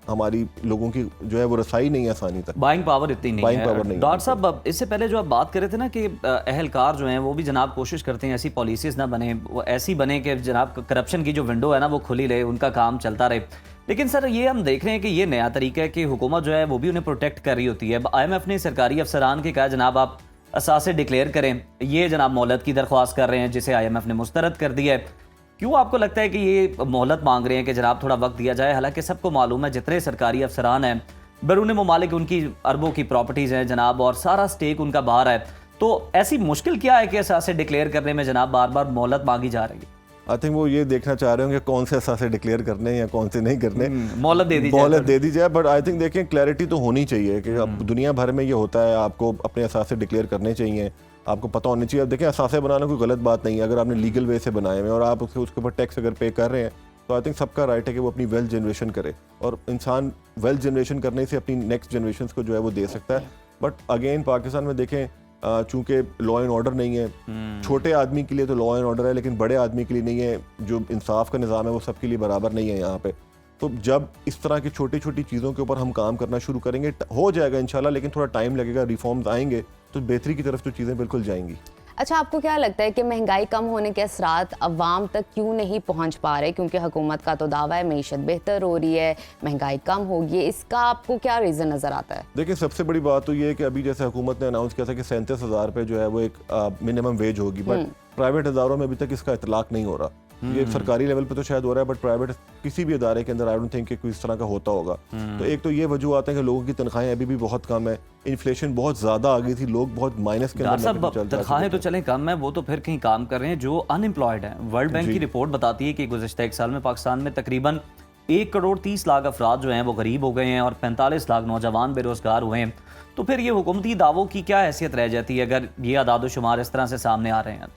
हमारी लोगों की जो है वो रसाई नहीं है आसानी तक, बाइंग पावर इतनी नहीं बाइंग है। पावर नहीं। डॉक्टर साहब इससे पहले जो आप बात कर रहे थे ना कि अहलकार जो हैं वो भी जनाब कोशिश करते हैं ऐसी पॉलिसीज़ ना बने, वो ऐसी बने कि जनाब करप्शन की जो विंडो है ना वो खुली रहे, उनका काम चलता रहे। लेकिन सर ये हम देख रहे हैं कि ये नया तरीका है कि हुकूमत जो है वो भी उन्हें प्रोटेक्ट कर रही होती है। IMF ने सरकारी अफसरान के कहा जनाब आप असासे डिक्लेयर करें, ये जनाब मोहलत की दरख्वास्त कर रहे हैं जिसे IMF ने मुस्तरद कर दिया है। क्यों आपको लगता है कि ये मोहलत मांग रहे हैं कि जनाब थोड़ा वक्त दिया जाए? हालांकि सबको मालूम है जितने सरकारी अफसरान हैं बैरून ममालिक उनकी अरबों की प्रॉपर्टीज़ हैं जनाब और सारा स्टेक उनका बाहर है। तो ऐसी मुश्किल क्या है कि असासे डिक्लेयर करने में जनाब बार बार मोहलत मांगी जा रही है? आई थिंक वो ये देखना चाह रहे होंगे कौन से असासे डिक्लेयर करने हैं या कौन से नहीं करने। मोहलत दे दी जाए। बट आई थिंक देखें क्लैरिटी तो होनी चाहिए कि अब दुनिया भर में ये होता है, आपको अपने असासे डिक्लेयर करने चाहिए, आपको पता होना चाहिए। अब देखें असासे बनाना कोई गलत बात नहीं है, अगर आपने लीगल वे से बनाए हुए और आप उसके ऊपर टैक्स अगर पे कर रहे हैं तो आई थिंक सबका राइट है कि वो अपनी वेल्थ जनरेशन करे, और इंसान वेल्थ जनरेशन करने से अपनी नेक्स्ट जनरेशन को जो है वो दे सकता है। बट अगेन पाकिस्तान में देखें चूंकि लॉ एंड ऑर्डर नहीं है, छोटे आदमी के लिए तो लॉ एंड ऑर्डर है लेकिन बड़े आदमी के लिए नहीं है, जो इंसाफ का निज़ाम है वो सबके लिए बराबर नहीं है यहाँ पे। तो जब इस तरह की छोटी छोटी चीज़ों के ऊपर हम काम करना शुरू करेंगे हो जाएगा इंशाल्लाह, लेकिन थोड़ा टाइम लगेगा, रिफॉर्म्स आएंगे तो बेहतरी की तरफ तो चीज़ें बिल्कुल जाएंगी। अच्छा, आपको क्या लगता है कि महंगाई कम होने के असरात अवाम तक क्यों नहीं पहुंच पा रहे? क्योंकि हुकूमत का तो दावा है मईशत बेहतर हो रही है, महंगाई कम होगी, इसका आपको क्या रीज़न नज़र आता है? देखिए, सबसे बड़ी बात तो ये है कि अभी जैसे हुकूमत ने अनाउंस किया था कि 37,000 पे जो है वो एक मिनिमम वेज होगी, बट प्राइवेट इदारों में अभी तक इसका इतलाक नहीं हो रहा। ये सरकारी लेवल पे तो शायद हो रहा है, बट प्राइवेट किसी भी इदारे के अंदर आई डोंट थिंक कि कोई इस तरह का होता होगा। तो एक तो ये वजूहत है कि लोगों की तनख्वाहें अभी भी बहुत कम है, इन्फ्लेशन बहुत ज्यादा आ गई थी, लोग बहुत माइनस के अंदर तनख्वाहें तो चलें कम है, वो तो फिर कहीं काम कर रहे हैं जो अनएम्प्लॉयड हैं। वर्ल्ड बैंक की रिपोर्ट बताती है कि गुज़श्ता एक साल में पाकिस्तान में तकरीबन 1 करोड़ 30 लाख अफराद जो हैं वो गरीब हो गए हैं और 45 लाख नौजवान बेरोजगार हुए हैं। तो फिर ये हुकूमती दावों की क्या हैसियत रह जाती है अगर ये आदाद शुमार इस तरह से सामने आ रहे हैं?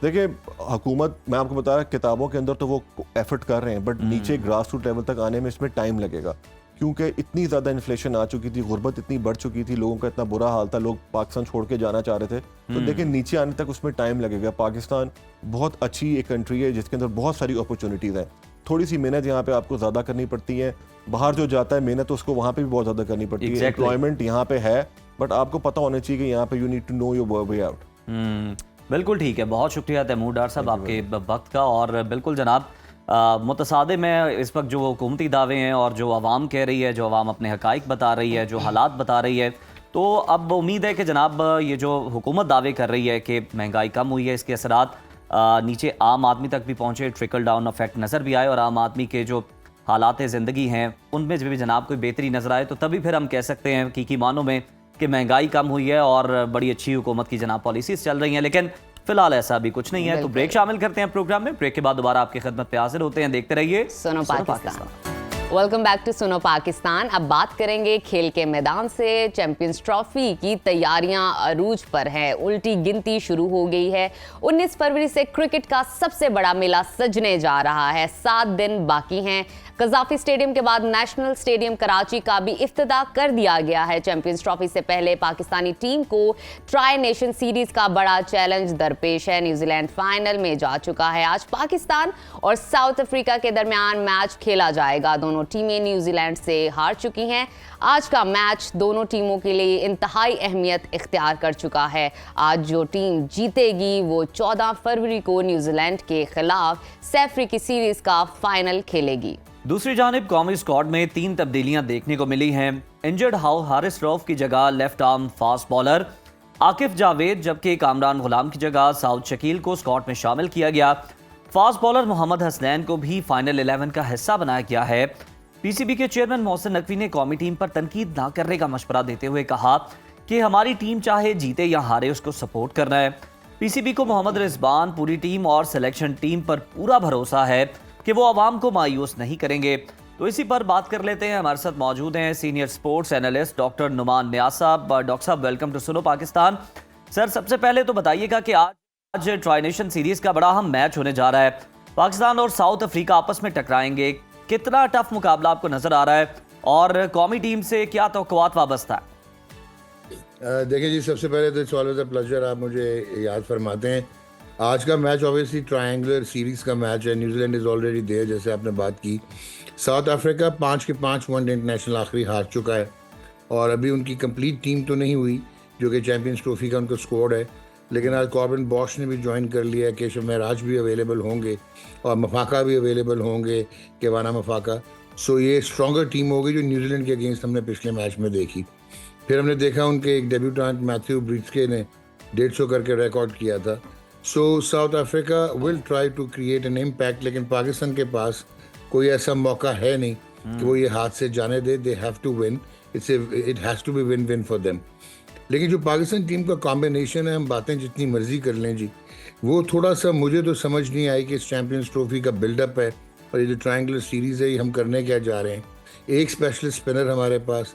देखिए, हुकूमत, मैं आपको बता रहा, किताबों के अंदर तो वो एफर्ट कर रहे हैं, बट नीचे ग्रास रूट लेवल तक आने में इसमें टाइम लगेगा, क्योंकि इतनी ज़्यादा इन्फ्लेशन आ चुकी थी, गुर्बत इतनी बढ़ चुकी थी, लोगों का इतना बुरा हाल था, लोग पाकिस्तान छोड़ के जाना चाह रहे थे। तो देखिए, नीचे आने तक उसमें टाइम लगेगा। पाकिस्तान बहुत अच्छी एक कंट्री है जिसके अंदर बहुत सारी अपॉर्चुनिटीज़ हैं। थोड़ी सी मेहनत यहाँ पे आपको ज़्यादा करनी पड़ती है, बाहर जो जाता है मेहनत उसको वहाँ पे भी बहुत ज़्यादा करनी पड़ती है। एम्प्लॉयमेंट यहाँ पे है, बट आपको पता होना चाहिए कि यहाँ पे you need to know your way out. बिल्कुल ठीक है, बहुत शुक्रिया तैमूर डार साहब आपके वक्त का। और बिल्कुल जनाब, मुतसादे में इस वक्त जो हुकूमती दावे हैं और जो आवाम कह रही है, जो आवाम अपने हकाइक बता रही है, जो हालात बता रही है, तो अब उम्मीद है कि जनाब ये जो हुकूमत दावे कर रही है कि महंगाई कम हुई है, इसके असरात नीचे आम आदमी तक भी पहुँचे, ट्रिकल डाउन इफेक्ट नज़र भी आए और आम आदमी के जो हालात ज़िंदगी हैं उनमें भी जनाब कोई बेहतरी नज़र आए, तो तभी फिर हम कह सकते हैं हकीकी मानों में कि महंगाई कम हुई है और बड़ी अच्छी हुकूमत की जनाब पॉलिसीज चल रही हैं। लेकिन फिलहाल ऐसा भी कुछ नहीं है। तो ब्रेक शामिल करते हैं प्रोग्राम में। ब्रेक के बाद दोबारा आपकी खिदमत पे हाजिर होते हैं। देखते रहिए सुनो Pakistan. Welcome back to Suno Pakistan. अब बात करेंगे खेल के मैदान से। चैंपियंस ट्रॉफी की तैयारियां अरूज पर हैं, उल्टी गिनती शुरू हो गई है। 19 फरवरी से क्रिकेट का सबसे बड़ा मेला सजने जा रहा है। 7 दिन बाकी हैं। कज़ाफी स्टेडियम के बाद नेशनल स्टेडियम कराची का भी इफ्तिताह कर दिया गया है। चैंपियंस ट्रॉफी से पहले पाकिस्तानी टीम को ट्राई नेशन सीरीज का बड़ा चैलेंज दरपेश है। न्यूजीलैंड फाइनल में जा चुका है। आज पाकिस्तान और साउथ अफ्रीका के दरमियान मैच खेला जाएगा। दोनों टीमें न्यूजीलैंड से हार चुकी हैं। आज का मैच दोनों टीमों के लिए इंतहाई अहमियत इख्तियार कर चुका है। आज जो टीम जीतेगी वो 14 फरवरी को न्यूजीलैंड के खिलाफ सैफरी की सीरीज का फाइनल खेलेगी। दूसरी जानिब कौमी स्क्वाड में 3 तब्दीलियां देखने को मिली हैं। इंजर्ड हारिस रऊफ की जगह left arm fast bowler Akif Javed, जबकि कामरान गुलाम की जगह साउद शकील को स्क्वाड में शामिल किया गया। फास्ट बॉलर मोहम्मद हसनैन को भी फाइनल 11 का हिस्सा बनाया गया है। पीसीबी के चेयरमैन मोहसिन नकवी ने कौमी टीम पर तनकीद ना करने का मशवरा देते हुए कहा कि हमारी टीम चाहे जीते या हारे उसको सपोर्ट करना है। पीसीबी को मोहम्मद रिजवान, पूरी टीम और सिलेक्शन टीम पर पूरा भरोसा है कि वो आवाम को मायूस नहीं करेंगे। तो इसी पर बात कर लेते हैं। हमारे साथ मौजूद हैं senior sports analyst doctor Numan Niaz साहब। डॉक्टर साहब, welcome to Suno Pakistan. Sir, सबसे पहले तो बताइएगा कि आज ट्राई नेशन सीरीज का बड़ा अहम मैच होने जा रहा है। पाकिस्तान और साउथ अफ्रीका आपस में टकराएंगे। कितना टफ मुकाबला आपको नजर आ रहा है और कौमी टीम से क्या तवक्कुआत वाबस्ता है? देखिए जी, सबसे पहले तो इट्स ऑलवेज अ प्लेजर आप मुझे याद फरमाते हैं। आज का मैच ऑब्वियसली ट्रायंगुलर सीरीज का मैच है। न्यूजीलैंड इज़ ऑलरेडी देयर, जैसे आपने बात की। साउथ अफ्रीका 5 के 5 वनडे इंटरनेशनल आखिरी हार चुका है और अभी उनकी कंप्लीट टीम तो नहीं हुई जो कि चैंपियंस ट्रॉफी का उनका स्क्वाड है। लेकिन आज कॉर्बिन बॉश ने भी ज्वाइन कर लिया है, केशव महराज भी अवेलेबल होंगे और मफाका भी अवेलेबल होंगे, केवाना मफाका। सो ये स्ट्रॉन्गर टीम होगी जो न्यूजीलैंड के अगेंस्ट हमने पिछले मैच में देखी। फिर हमने देखा उनके एक डेब्यूटेंट मैथ्यू ब्रिट्सके ने 150 करके रिकॉर्ड किया था। So South Africa will try to create an impact, लेकिन पाकिस्तान के पास कोई ऐसा मौका है नहीं कि वो ये हाथ से जाने दे। They have to win, it has to be win win for them. लेकिन जो पाकिस्तान टीम का कॉम्बिनेशन है, हम बातें जितनी मर्जी कर लें जी, वो थोड़ा सा मुझे तो समझ नहीं आई कि इस चैम्पियंस ट्रॉफी का बिल्डअप है और ये जो ट्रायंगुलर सीरीज़ है ये हम करने क्या जा रहे हैं। एक स्पेशलिस्ट स्पिनर हमारे पास,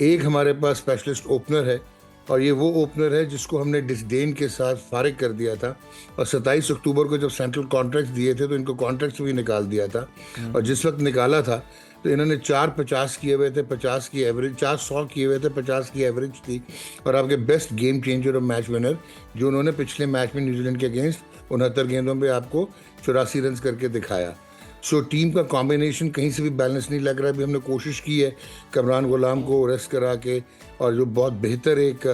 एक हमारे पास स्पेशलिस्ट ओपनर है और ये वो ओपनर है जिसको हमने डिसडेन के साथ फारिग कर दिया था और 27 अक्टूबर को जब सेंट्रल कॉन्ट्रैक्ट दिए थे तो इनको कॉन्ट्रैक्ट भी निकाल दिया था। और जिस वक्त निकाला था तो इन्होंने 450 किए हुए थे, 50 की एवरेज, 400 किए हुए थे, 50 की एवरेज थी। और आपके बेस्ट गेम चेंजर और मैच विनर जो उन्होंने पिछले मैच में न्यूजीलैंड के अगेंस्ट 69 गेंदों पे आपको 84 रन करके दिखाया। सो टीम का कॉम्बिनेशन कहीं से भी बैलेंस नहीं लग रहा है। अभी हमने कोशिश की है कमरान गुलाम को रेस्ट करा के और जो बहुत बेहतर एक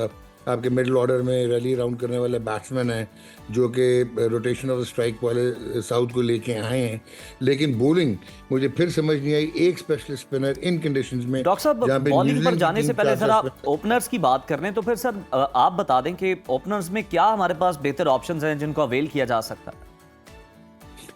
आपके मिडिल ऑर्डर में रैली राउंड करने वाले बैट्समैन हैं जो कि रोटेशन ऑफ स्ट्राइक वाले साउथ को लेके आए हैं, लेकिन बॉलिंग मुझे फिर समझ नहीं आई। एक स्पेशलिस्ट स्पिनर इन कंडीशंस में। डॉक्टर साहब, जहाँ पे बॉलिंग पर न्यूजीलैंड जाने की से टीम पहले चार सर आप स्पेशलिस्ट- ओपनर्स की बात कर रहे हैं, तो फिर सर आप बता दें कि ओपनर्स में क्या हमारे पास बेहतर ऑप्शंस हैं जिनको अवेल किया जा सकता है।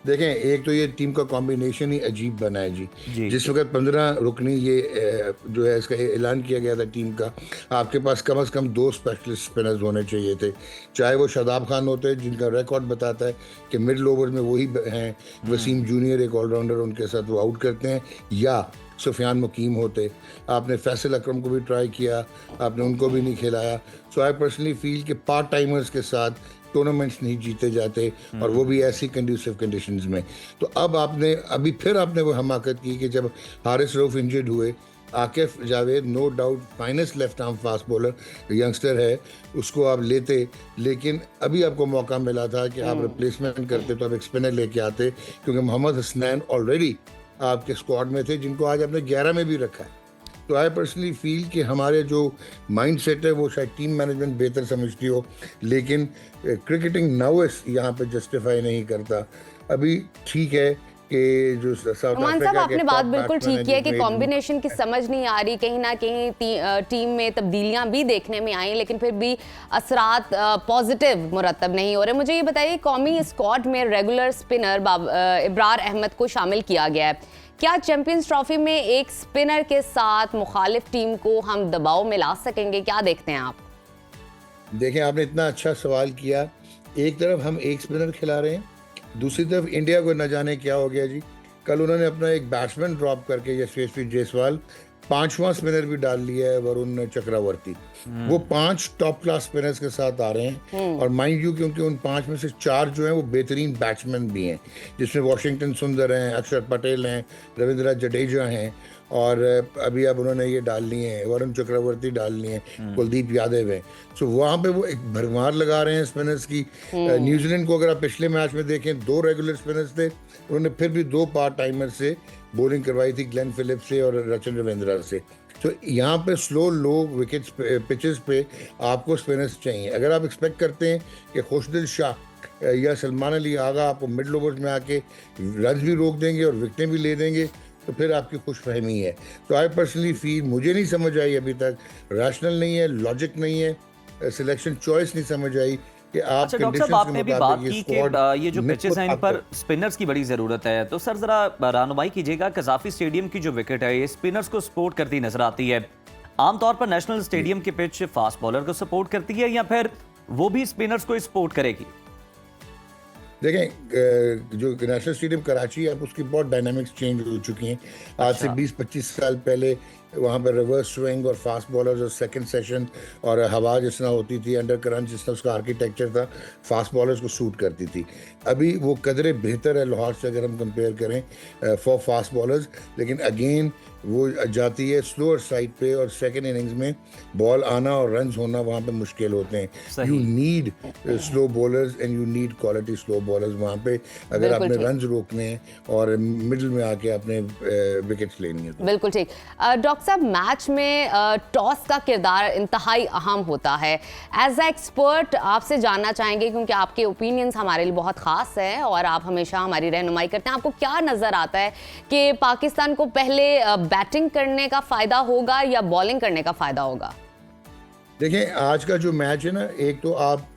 देखें, एक तो ये टीम का कॉम्बिनेशन ही अजीब बना है जी। जिस वक्त 15 रुकनी ये जो है इसका ऐलान किया गया था टीम का, आपके पास कम से कम 2 स्पेशलिस्ट स्पिनर्स होने चाहिए थे। चाहे वो शादाब खान होते जिनका रिकॉर्ड बताता है कि मिडिल ओवर में वही हैं, वसीम जूनियर एक ऑलराउंडर, उनके साथ वो आउट करते हैं, या सुफियान मुकीम होते। आपने फैसल अकरम को भी ट्राई किया, आपने उनको भी नहीं खिलाया। सो आई पर्सनली फील कि पार्ट टाइमर्स के साथ टूर्नामेंट्स नहीं जीते जाते, और वो भी ऐसी कंड्यूसिव कंडीशंस में। तो अब फिर आपने वो हमाकत की कि जब हारिस रऊफ इंजर्ड हुए, Akif Javed no doubt finest left arm fast bowler youngster है, उसको आप लेते, लेकिन अभी आपको मौका मिला था कि आप रिप्लेसमेंट करते तो आप एक स्पिनर लेके आते, क्योंकि मोहम्मद हसनैन ऑलरेडी आपके स्क्वाड में थे जिनको आज आपने 11 में भी रखा है। तो आई पर्सनली फील कि हमारे जो माइंड सेट है वो शायद टीम मैनेजमेंट बेहतर समझती हो, लेकिन क्रिकेटिंग नॉवेस यहाँ पे जस्टिफाई नहीं करता। अभी ठीक है कि जो साउथ नुमान साहब, अफ्रीका आपने बात बिल्कुल ठीक की है कि कॉम्बिनेशन की समझ नहीं आ रही, कहीं ना कहीं टीम में तब्दीलियां भी देखने में आई, लेकिन फिर भी असरात पॉजिटिव मुरतब नहीं हो रहे। मुझे ये बताइए, कौमी स्क्वाड में रेगुलर स्पिनर इब्रार अहमद को शामिल किया गया है। क्या चैंपियंस ट्रॉफी में एक स्पिनर के साथ मुखालिफ टीम को हम दबाव में ला सकेंगे? क्या देखते हैं आप? देखें, आपने इतना अच्छा सवाल किया। एक तरफ हम एक स्पिनर खिला रहे हैं, दूसरी तरफ इंडिया को न जाने क्या हो गया जी। कल उन्होंने अपना एक बैट्समैन ड्रॉप करके यशस्वी जायसवाल 5वां स्पिनर भी डाल लिया है, वरुण चक्रवर्ती। वो 5 टॉप क्लास स्पिनर्स के साथ आ रहे हैं, और माइंड यू क्योंकि उन 5 में से 4 जो हैं वो बेहतरीन बैट्समैन भी हैं, जिसमें वॉशिंगटन सुंदर हैं, अक्षर पटेल हैं, रविंद्र जडेजा हैं, और अभी अब उन्होंने ये डाल लिए हैं, वरुण चक्रवर्ती डाल लिए हैं, कुलदीप यादव हैं। सो वहाँ पे वो एक भरमार लगा रहे हैं स्पिनर्स की। न्यूजीलैंड को अगर आप पिछले मैच में देखें, 2 रेगुलर स्पिनर्स थे, उन्होंने फिर भी 2 पार्ट टाइमर से बॉलिंग करवाई थी, ग्लेन फिलिप्स से और रचन रविंद्रा से। तो यहाँ पे स्लो लो विकेट्स पिचेस पे आपको स्पिनर्स चाहिए। अगर आप एक्सपेक्ट करते हैं कि खुशदिल शाह या सलमान अली आगा आपको मिडल ओवर्स में आके रन भी रोक देंगे और विकेटें भी ले देंगे, तो फिर आपकी खुशफहमी है। तो आई पर्सनली फील, मुझे नहीं समझ आई अभी तक, रैशनल नहीं है, लॉजिक नहीं है, सिलेक्शन चॉइस नहीं समझ आई कि आप। अच्छा डॉक्टर साहब, आपने भी बात की कि ये जो पिचेस हैं इन पर स्पिनर्स की बड़ी जरूरत है, तो सर जरा रहनुमाई कीजिएगा, कजाफी स्टेडियम की जो विकेट है ये स्पिनर्स को सपोर्ट करती नजर आती है। आमतौर पर नेशनल स्टेडियम की पिच फास्ट बॉलर को सपोर्ट करती है, या फिर वो भी स्पिनर्स को सपोर्ट करेगी? देखें, जो नेशनल स्टेडियम कराची है, अब उसकी बहुत डायनामिक्स चेंज हो चुकी हैं। आज से 20-25 साल पहले वहाँ पर रिवर्स स्विंग और फास्ट बॉलर्स और सेकंड सेशन और हवा जिस तरह होती थी, अंडर करंट जिस तरह उसका आर्किटेक्चर था, फास्ट बॉलर्स को सूट करती थी। अभी वो कदरे बेहतर है लाहौर से अगर हम कंपेयर करें फॉर फास्ट बॉलर्स, लेकिन अगेन वो जाती है स्लोअर साइड पे, और सेकंड इनिंग्स में बॉल आना और रन्स होना वहाँ पे मुश्किल होते हैं। You need slow bowlers and you need quality slow bowlers वहाँ पे, अगर आपने रन्स रोकने हैं और मिडिल में आके आपने विकेट्स लेनी है। बिल्कुल ठीक। डॉक्टर साहब, मैच में टॉस का किरदार इंतहाई अहम होता है। एज ए एक्सपर्ट आपसे जानना चाहेंगे, क्योंकि आपके ओपिनियंस हमारे लिए बहुत ख़ास है और आप हमेशा हमारी रहनुमाई करते हैं, आपको क्या नज़र आता है कि पाकिस्तान को पहले बैटिंग करने का फ़ायदा होगा या बॉलिंग करने का फ़ायदा होगा? देखें, आज का जो मैच है ना, एक तो आप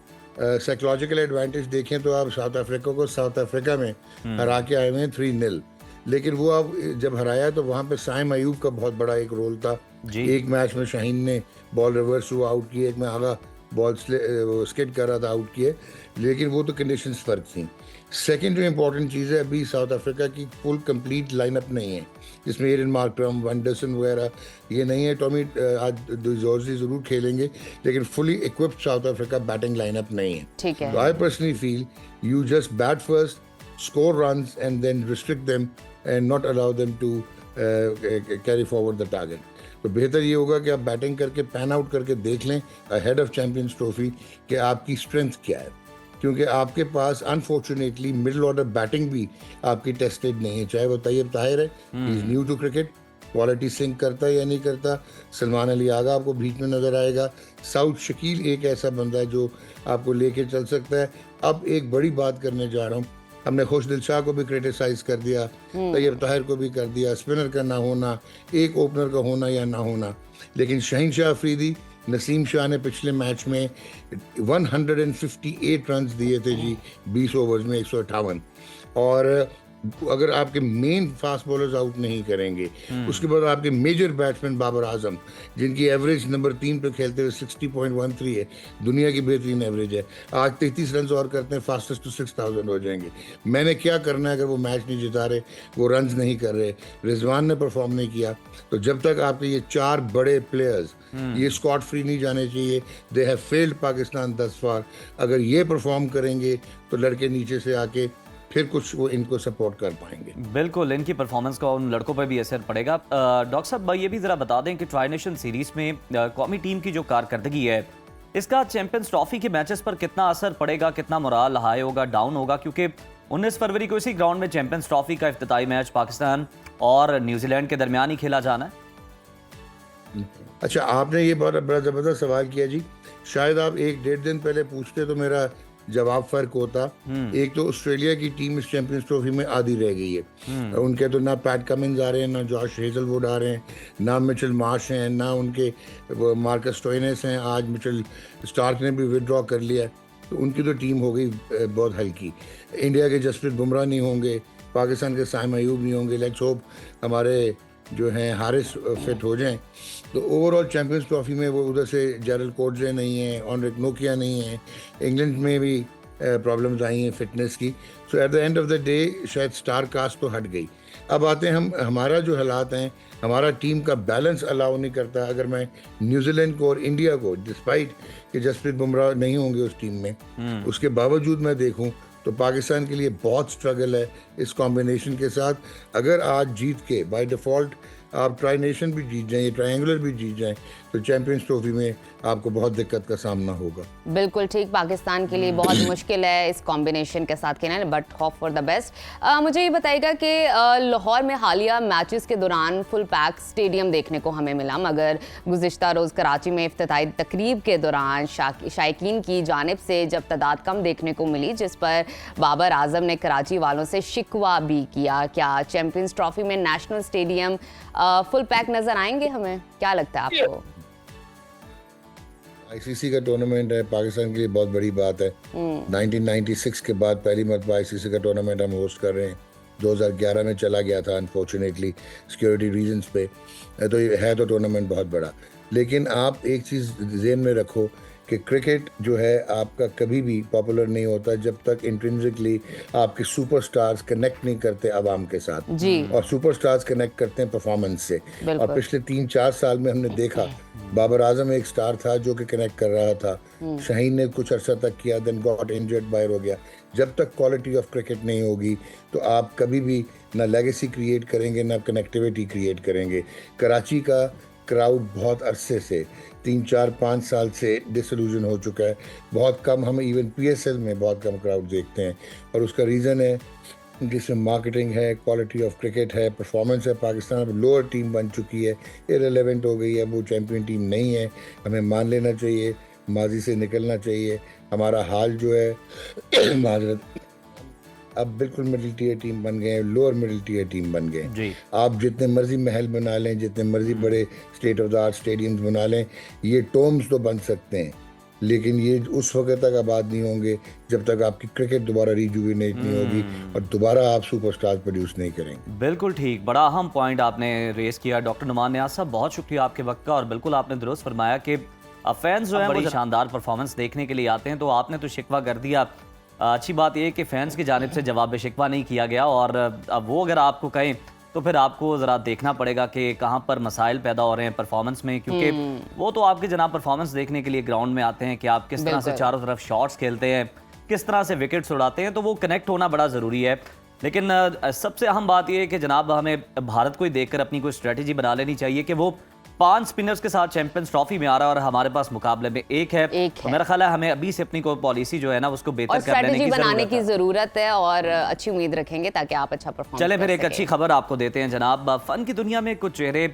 साइकोलॉजिकल एडवांटेज देखें तो आप साउथ अफ्रीका को साउथ अफ्रीका में हरा के आए हुए हैं 3-0, लेकिन वो आप जब हराया तो वहाँ पे साइम अयूब का बहुत बड़ा एक रोल था। एक मैच में शाहीन ने बॉल रिवर्स हुआ आउट किए, एक में आगा बॉल स्किड कर रहा था आउट किए, लेकिन वो तो कंडीशंस फ़र्क थी। सेकंड जो इंपॉर्टेंट चीज़ है, अभी साउथ अफ्रीका की फुल कंप्लीट लाइनअप नहीं है, जिसमें एरन मार्करम, वैंडरसन वगैरह ये नहीं है। टॉमी आज जॉर्जी ज़रूर खेलेंगे, लेकिन fully equipped South Africa batting lineup नहीं है। ठीक है। तो I personally feel you just bat first, score runs and then restrict them and not allow them to carry forward the target. तो बेहतर ये होगा कि आप बैटिंग करके पैन आउट करके देख लें अहेड ऑफ चैंपियंस ट्रॉफी कि आपकी स्ट्रेंथ क्या है, क्योंकि आपके पास अनफॉर्चुनेटली मिडिल ऑर्डर बैटिंग भी आपकी टेस्टेड नहीं है। चाहे वो तैयब ताहिर है, he is new to cricket, quality सिंक करता है या नहीं करता। सलमान अली आगा आपको बीच में नज़र आएगा। साउथ शकील एक ऐसा बंदा है जो आपको लेके चल सकता है। अब एक बड़ी बात करने जा रहा हूँ, हमने खुशदिल शाह को भी क्रिटिसाइज कर दिया, तैयब ताहिर को भी कर दिया, स्पिनर का ना होना, एक ओपनर का होना या ना होना, लेकिन शाहीन शाह अफरीदी, नसीम शाह ने पिछले मैच में 158 रन दिए थे जी, 20 ओवर्स में 158। और अगर आपके मेन फास्ट बॉलर्स आउट नहीं करेंगे, उसके बाद आपके मेजर बैट्समैन बाबर आजम, जिनकी एवरेज नंबर 3 पे खेलते हुए 60.13 है, दुनिया की बेहतरीन एवरेज है, आज 33 रन और करते हैं, फास्टेस्ट टू 6000 हो जाएंगे। मैंने क्या करना है अगर वो मैच नहीं जिता रहे, वो रन नहीं कर रहे, रिजवान ने परफॉर्म नहीं किया, तो जब तक आपके ये 4 बड़े प्लेयर्स ये स्कॉट फ्री नहीं जाने चाहिए। दे हैव फेल्ड पाकिस्तान दस फार। अगर ये परफॉर्म करेंगे तो लड़के नीचे से आके फिर कुछ वो इनको सपोर्ट कर पाएंगे। बिल्कुल, इनकी परफॉर्मेंस का उन लड़कों पर भी असर पड़ेगा। डॉक्टर साहब, ये भी ज़रा बता दें कि ट्राई नेशन सीरीज़ में कौमी टीम की जो कारकर्दगी है, इसका चैंपियंस ट्रॉफी के मैचेस पर कितना असर पड़ेगा, कितना मोराल हाई होगा, डाउन होगा? क्योंकि 19 फरवरी को इसी ग्राउंड में चैंपियंस ट्रॉफी का इफ्तिताई मैच पाकिस्तान और न्यूजीलैंड के दरमियान ही खेला जाना है। अच्छा, आपने ये बहुत बड़ा ज़बरदस्त सवाल किया जी। शायद आप 1-1.5 दिन पहले पूछते तो मेरा जवाब फर्क होता। एक तो ऑस्ट्रेलिया की टीम इस चैंपियंस ट्रॉफी में आधी रह गई है। उनके तो ना पैट कमिंस आ रहे हैं, ना जॉश हेजलवुड आ रहे हैं, ना मिचेल मार्श हैं, ना उनके मार्कस स्टोइनिस हैं। आज मिचेल स्टार्क ने भी विदड्रॉ कर लिया, तो उनकी तो टीम हो गई बहुत हल्की। इंडिया के जसप्रीत बुमराह नहीं होंगे, पाकिस्तान के साइम अयूब नहीं होंगे। लेट्स होप हमारे जो हैं हारिस फिट हो जाएं। तो ओवरऑल चैंपियंस ट्रॉफी में वो उधर से जेरल्ड कोटजे नहीं है, ऑनरिक नोकिया नहीं है, इंग्लैंड में भी प्रॉब्लम्स आई हैं फिटनेस की। So at the end of the day शायद स्टार कास्ट तो हट गई। अब आते हैं हमारा जो हालात हैं, हमारा टीम का बैलेंस अलाउ नहीं करता। अगर मैं न्यूजीलैंड को और इंडिया को, डिस्पाइट कि जसप्रीत बुमराह नहीं होंगे उस टीम में, उसके बावजूद मैं देखूं तो पाकिस्तान के लिए बहुत स्ट्रगल है इस कॉम्बिनेशन के साथ। अगर आज जीत के बाय डिफ़ॉल्ट आप ट्राई नेशन भी जीत जाएं, ट्रायंगुलर भी जीत जाएं, तो चैंपियंस ट्रॉफी में आपको बहुत दिक्कत का सामना होगा। बिल्कुल ठीक, पाकिस्तान के लिए बहुत मुश्किल है इस कॉम्बिनेशन के साथ खेलना, but hope for the best. मुझे ये बताइएगा कि लाहौर में हालिया मैचेस के दौरान फुल पैक स्टेडियम देखने को हमें मिला, मगर गुज़िश्ता रोज़ कराची में इफ्तिताई तकरीब के दौरान शायकीन की जानिब से जब तादाद कम देखने को मिली, जिस पर बाबर आजम ने कराची वालों से शिकवा भी किया। क्या चैंपियंस ट्रॉफी में नेशनल स्टेडियम फुल पैक नजर आएंगे हमें? क्या लगता है आपको? आईसीसी का टूर्नामेंट है, पाकिस्तान के लिए बहुत बड़ी बात है। 1996 के बाद पहली मरतबा आईसीसी का टूर्नामेंट हम होस्ट कर रहे हैं। 2011 में चला गया था अनफॉर्चुनेटली सिक्योरिटी रीजंस पे। तो ये है तो टूर्नामेंट बहुत बड़ा, लेकिन आप एक चीज़ ज़हन में रखो कि क्रिकेट जो है आपका कभी भी पॉपुलर नहीं होता जब तक इंट्रिंसिकली आपके सुपरस्टार्स कनेक्ट नहीं करते आवाम के साथ जी। और सुपरस्टार्स कनेक्ट करते हैं परफॉर्मेंस से। और पिछले 3-4 साल में हमने देखा बाबर आजम एक स्टार था जो कि कनेक्ट कर रहा था, शाहीन ने कुछ अरसा तक किया, देन गॉट इंजर्ड, बाहर हो गया। जब तक क्वालिटी ऑफ क्रिकेट नहीं होगी तो आप कभी भी ना लेगेसी क्रिएट करेंगे ना कनेक्टिविटी क्रिएट करेंगे। कराची का क्राउड बहुत अरसे से 3-4-5 साल से डिसल्यूजन हो चुका है। बहुत कम, हम इवन पीएसएल में बहुत कम क्राउड देखते हैं, और उसका रीज़न है जिसमें मार्केटिंग है, क्वालिटी ऑफ क्रिकेट है, परफॉर्मेंस है। पाकिस्तान अब लोअर टीम बन चुकी है, इररिलेवेंट हो गई है, वो चैम्पियन टीम नहीं है। हमें मान लेना चाहिए, माजी से निकलना चाहिए। हमारा हाल जो है माजरत, अब बिल्कुल मिडिल टीयर टीम बन गए, लोअर मिडिल टीयर टीम बन गए। आप जितने मर्जी महल बना लें, जितने मर्जी बड़े state of the art stadiums बना लें, ये टोम्स तो बन सकते हैं, लेकिन ये उस वक्त तक आबाद नहीं होंगे जब तक आपकी क्रिकेट दोबारा रिजुविनेट नहीं होगी और दोबारा आप सुपरस्टार प्रोड्यूस नहीं करेंगे। बिल्कुल ठीक, बड़ा अहम पॉइंट आपने रेस किया डॉक्टर नुमान नियाज़ साहब, बहुत शुक्रिया आपके वक्त का। और बिल्कुल आपने दुरुस्त फरमाया कि फैंस जो है बड़ी शानदार परफॉर्मेंस देखने के लिए आते हैं, तो आपने तो शिकवा कर दिया। अच्छी बात यह कि फैंस की जानिब से जवाब शिकवा नहीं किया गया, और अब वो अगर आपको कहें तो फिर आपको ज़रा देखना पड़ेगा कि कहाँ पर मसाइल पैदा हो रहे हैं परफॉर्मेंस में, क्योंकि वो तो आपके जनाब परफॉर्मेंस देखने के लिए ग्राउंड में आते हैं कि आप किस तरह से चारों तरफ शॉट्स खेलते हैं, किस तरह से विकेट्स उड़ाते हैं, तो वो कनेक्ट होना बड़ा ज़रूरी है। लेकिन सबसे अहम बात यह है कि जनाब हमें भारत को ही देखकर अपनी कोई स्ट्रेटजी बना लेनी चाहिए कि वो 5 स्पिनर्स के साथ चैंपियंस ट्रॉफी में आ रहा है और हमारे पास मुकाबले में एक है। तो मेरा ख्याल है हमें अभी से अपनी कोई पॉलिसी जो है ना उसको बेहतर कर लेने की बनाने की जरूरत है और अच्छी उम्मीद रखेंगे ताकि आप अच्छा परफॉर्म चले फिर एक अच्छी खबर आपको देते हैं जनाब। फन की दुनिया में कुछ चेहरे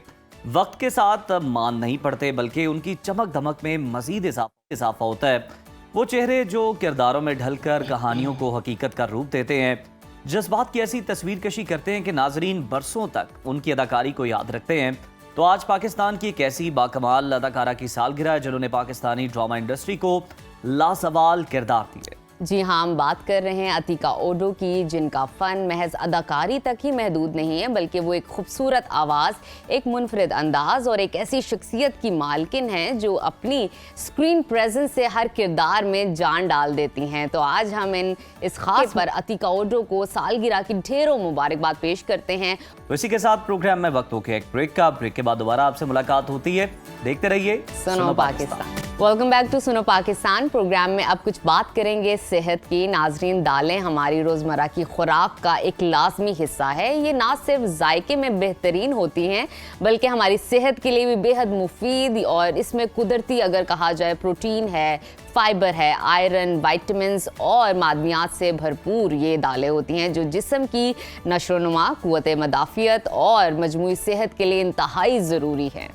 वक्त के साथ मान नहीं पड़ते बल्कि उनकी चमक धमक में मजीद इजाफा होता है। वो चेहरे जो किरदारों में ढलकर कहानियों को हकीकत का रूप देते हैं, जज्बात की ऐसी तस्वीर कशी करते हैं कि नाजरीन बरसों तक उनकी अदाकारी को याद रखते हैं। तो आज पाकिस्तान की एक ऐसी बाकमाल अदाकारा की सालगिरह है जिन्होंने पाकिस्तानी ड्रामा इंडस्ट्री को लासवाल किरदार दिए। जी हाँ, हम बात कर रहे हैं अतिका ओडो की, जिनका फ़न महज अदाकारी तक ही महदूद नहीं है बल्कि वो एक खूबसूरत आवाज़, एक मुनफरिद अंदाज और एक ऐसी शख्सियत की मालकिन हैं जो अपनी स्क्रीन प्रेजेंस से हर किरदार में जान डाल देती हैं। तो आज हम इस खास पर अतिका ओडो को सालगिरह की ढेरों मुबारकबाद पेश करते हैं। तो इसी के साथ प्रोग्राम में वक्त हो गया एक ब्रेक का। ब्रेक के बाद दोबारा आपसे मुलाकात होती है। देखते रहिए सुनो Pakistan. Welcome back to Suno Pakistan. Programme में अब कुछ बात करेंगे सेहत की। नाजरीन, दालें हमारी रोज़मर्रा की खुराक का एक लाजमी हिस्सा है। ये ना सिर्फ जायके में बेहतरीन होती हैं बल्कि हमारी सेहत के लिए भी बेहद मुफीद, और इसमें कुदरती अगर कहा जाए प्रोटीन है, फाइबर है, आयरन, विटामिन्स और मादनियात से भरपूर ये दालें होती हैं जो जिस्म की नशोनुमा, क़ुव्वत मदाफ़ियत और मजमूई सेहत के लिए इंतहाई ज़रूरी है।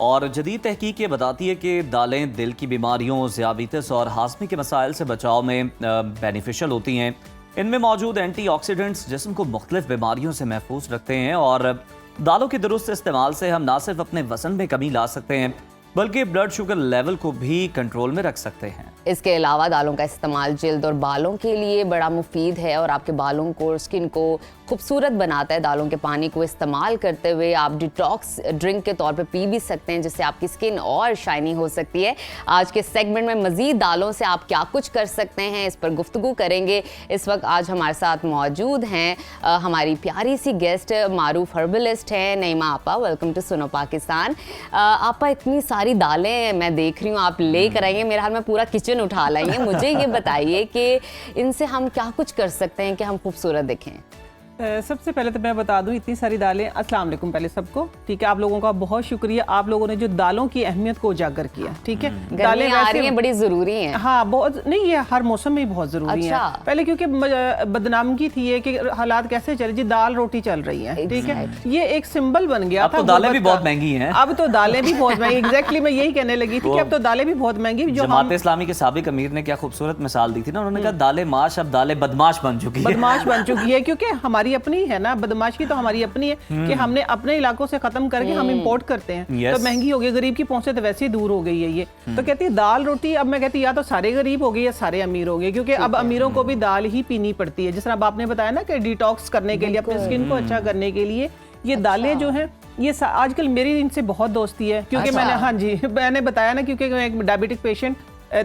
और जदीद तहकीक ये बताती है कि दालें दिल की बीमारियों, ज़ियाबीतिस और हाज़मे के मसाइल से बचाव में बेनिफिशियल होती हैं। इनमें मौजूद एंटीऑक्सीडेंट्स जिस्म को मुख्तलिफ बीमारियों से महफूज रखते हैं और दालों के दुरुस्त इस्तेमाल से हम ना सिर्फ अपने वज़न में कमी ला सकते हैं बल्कि ब्लड शुगर लेवल को भी कंट्रोल में रख सकते हैं। इसके अलावा दालों का इस्तेमाल जिल्द और बालों के लिए बड़ा मुफीद है और आपके बालों को और स्किन को खूबसूरत बनाता है। दालों के पानी को इस्तेमाल करते हुए आप डिटॉक्स ड्रिंक के तौर पे पी भी सकते हैं जिससे आपकी स्किन और शाइनी हो सकती है। आज के सेगमेंट में मज़ीद दालों से आप क्या कुछ कर सकते हैं इस पर गुफ्तगू करेंगे। इस वक्त आज हमारे साथ मौजूद हैं हमारी प्यारी सी गेस्ट, मारूफ हर्बलिस्ट हैं नईमा आपा। Welcome to Suno Pakistan. आपा, इतनी सारी दालें मैं देख रही हूँ आप लेकर आएंगे, मेरे हाल में पूरा किचन उठा लाएंगे। मुझे ये बताइए कि इनसे हम क्या कुछ कर सकते हैं कि हम खूबसूरत दिखें। सबसे पहले तो मैं बता दूं, इतनी सारी दालें, अस्सलाम वालेकुम पहले सबको, ठीक है। आप लोगों का बहुत शुक्रिया, आप लोगों ने जो दालों की अहमियत को उजागर किया, ठीक है। दालें आ रही हैं, बड़ी ज़रूरी हैं। हाँ, बहुत नहीं, ये हर मौसम में बहुत ज़रूरी अच्छा। है। पहले क्योंकि बदनामगी थी ये कि हालात कैसे चले जी, दाल रोटी चल रही है, ठीक है। ये एक सिंबल बन गया था। अब तो दालें भी बहुत महंगी हैं। अब तो दालें भी बहुत महंगी, एग्जैक्टली मैं यही कहने लगी थी कि अब तो दालें भी बहुत महंगी। जमात इस्लामी के साबिक अमीर ने क्या खूबसूरत मिसाल दी थी ना, उन्होंने कहा दालें माश अब दालें बदमाश बन चुकी है। बदमाश बन चुकी है क्योंकि हमारी अपनी है ना, बदमाशी तो हमारी अपनी है कि हमने अपने इलाकों से खत्म करके हम इंपोर्ट करते हैं। Yes. तो महंगी हो गई, गरीब की पहुंच से तो वैसे ही दूर हो गई है ये। तो कहती है दाल रोटी, अब मैं कहती या तो सारे गरीब हो गए या सारे अमीर हो गए, क्योंकि अब अमीरों को भी दाल ही पीनी पड़ती है। जिस तरह आपने बताया ना कि डिटॉक्स करने के लिए, अपनी स्किन को अच्छा करने के लिए ये दालें जो हैं, ये आजकल मेरी इनसे बहुत दोस्ती है क्योंकि मैंने, हाँ जी, मैंने बताया ना, क्योंकि मैं एक डायबिटिक पेशेंट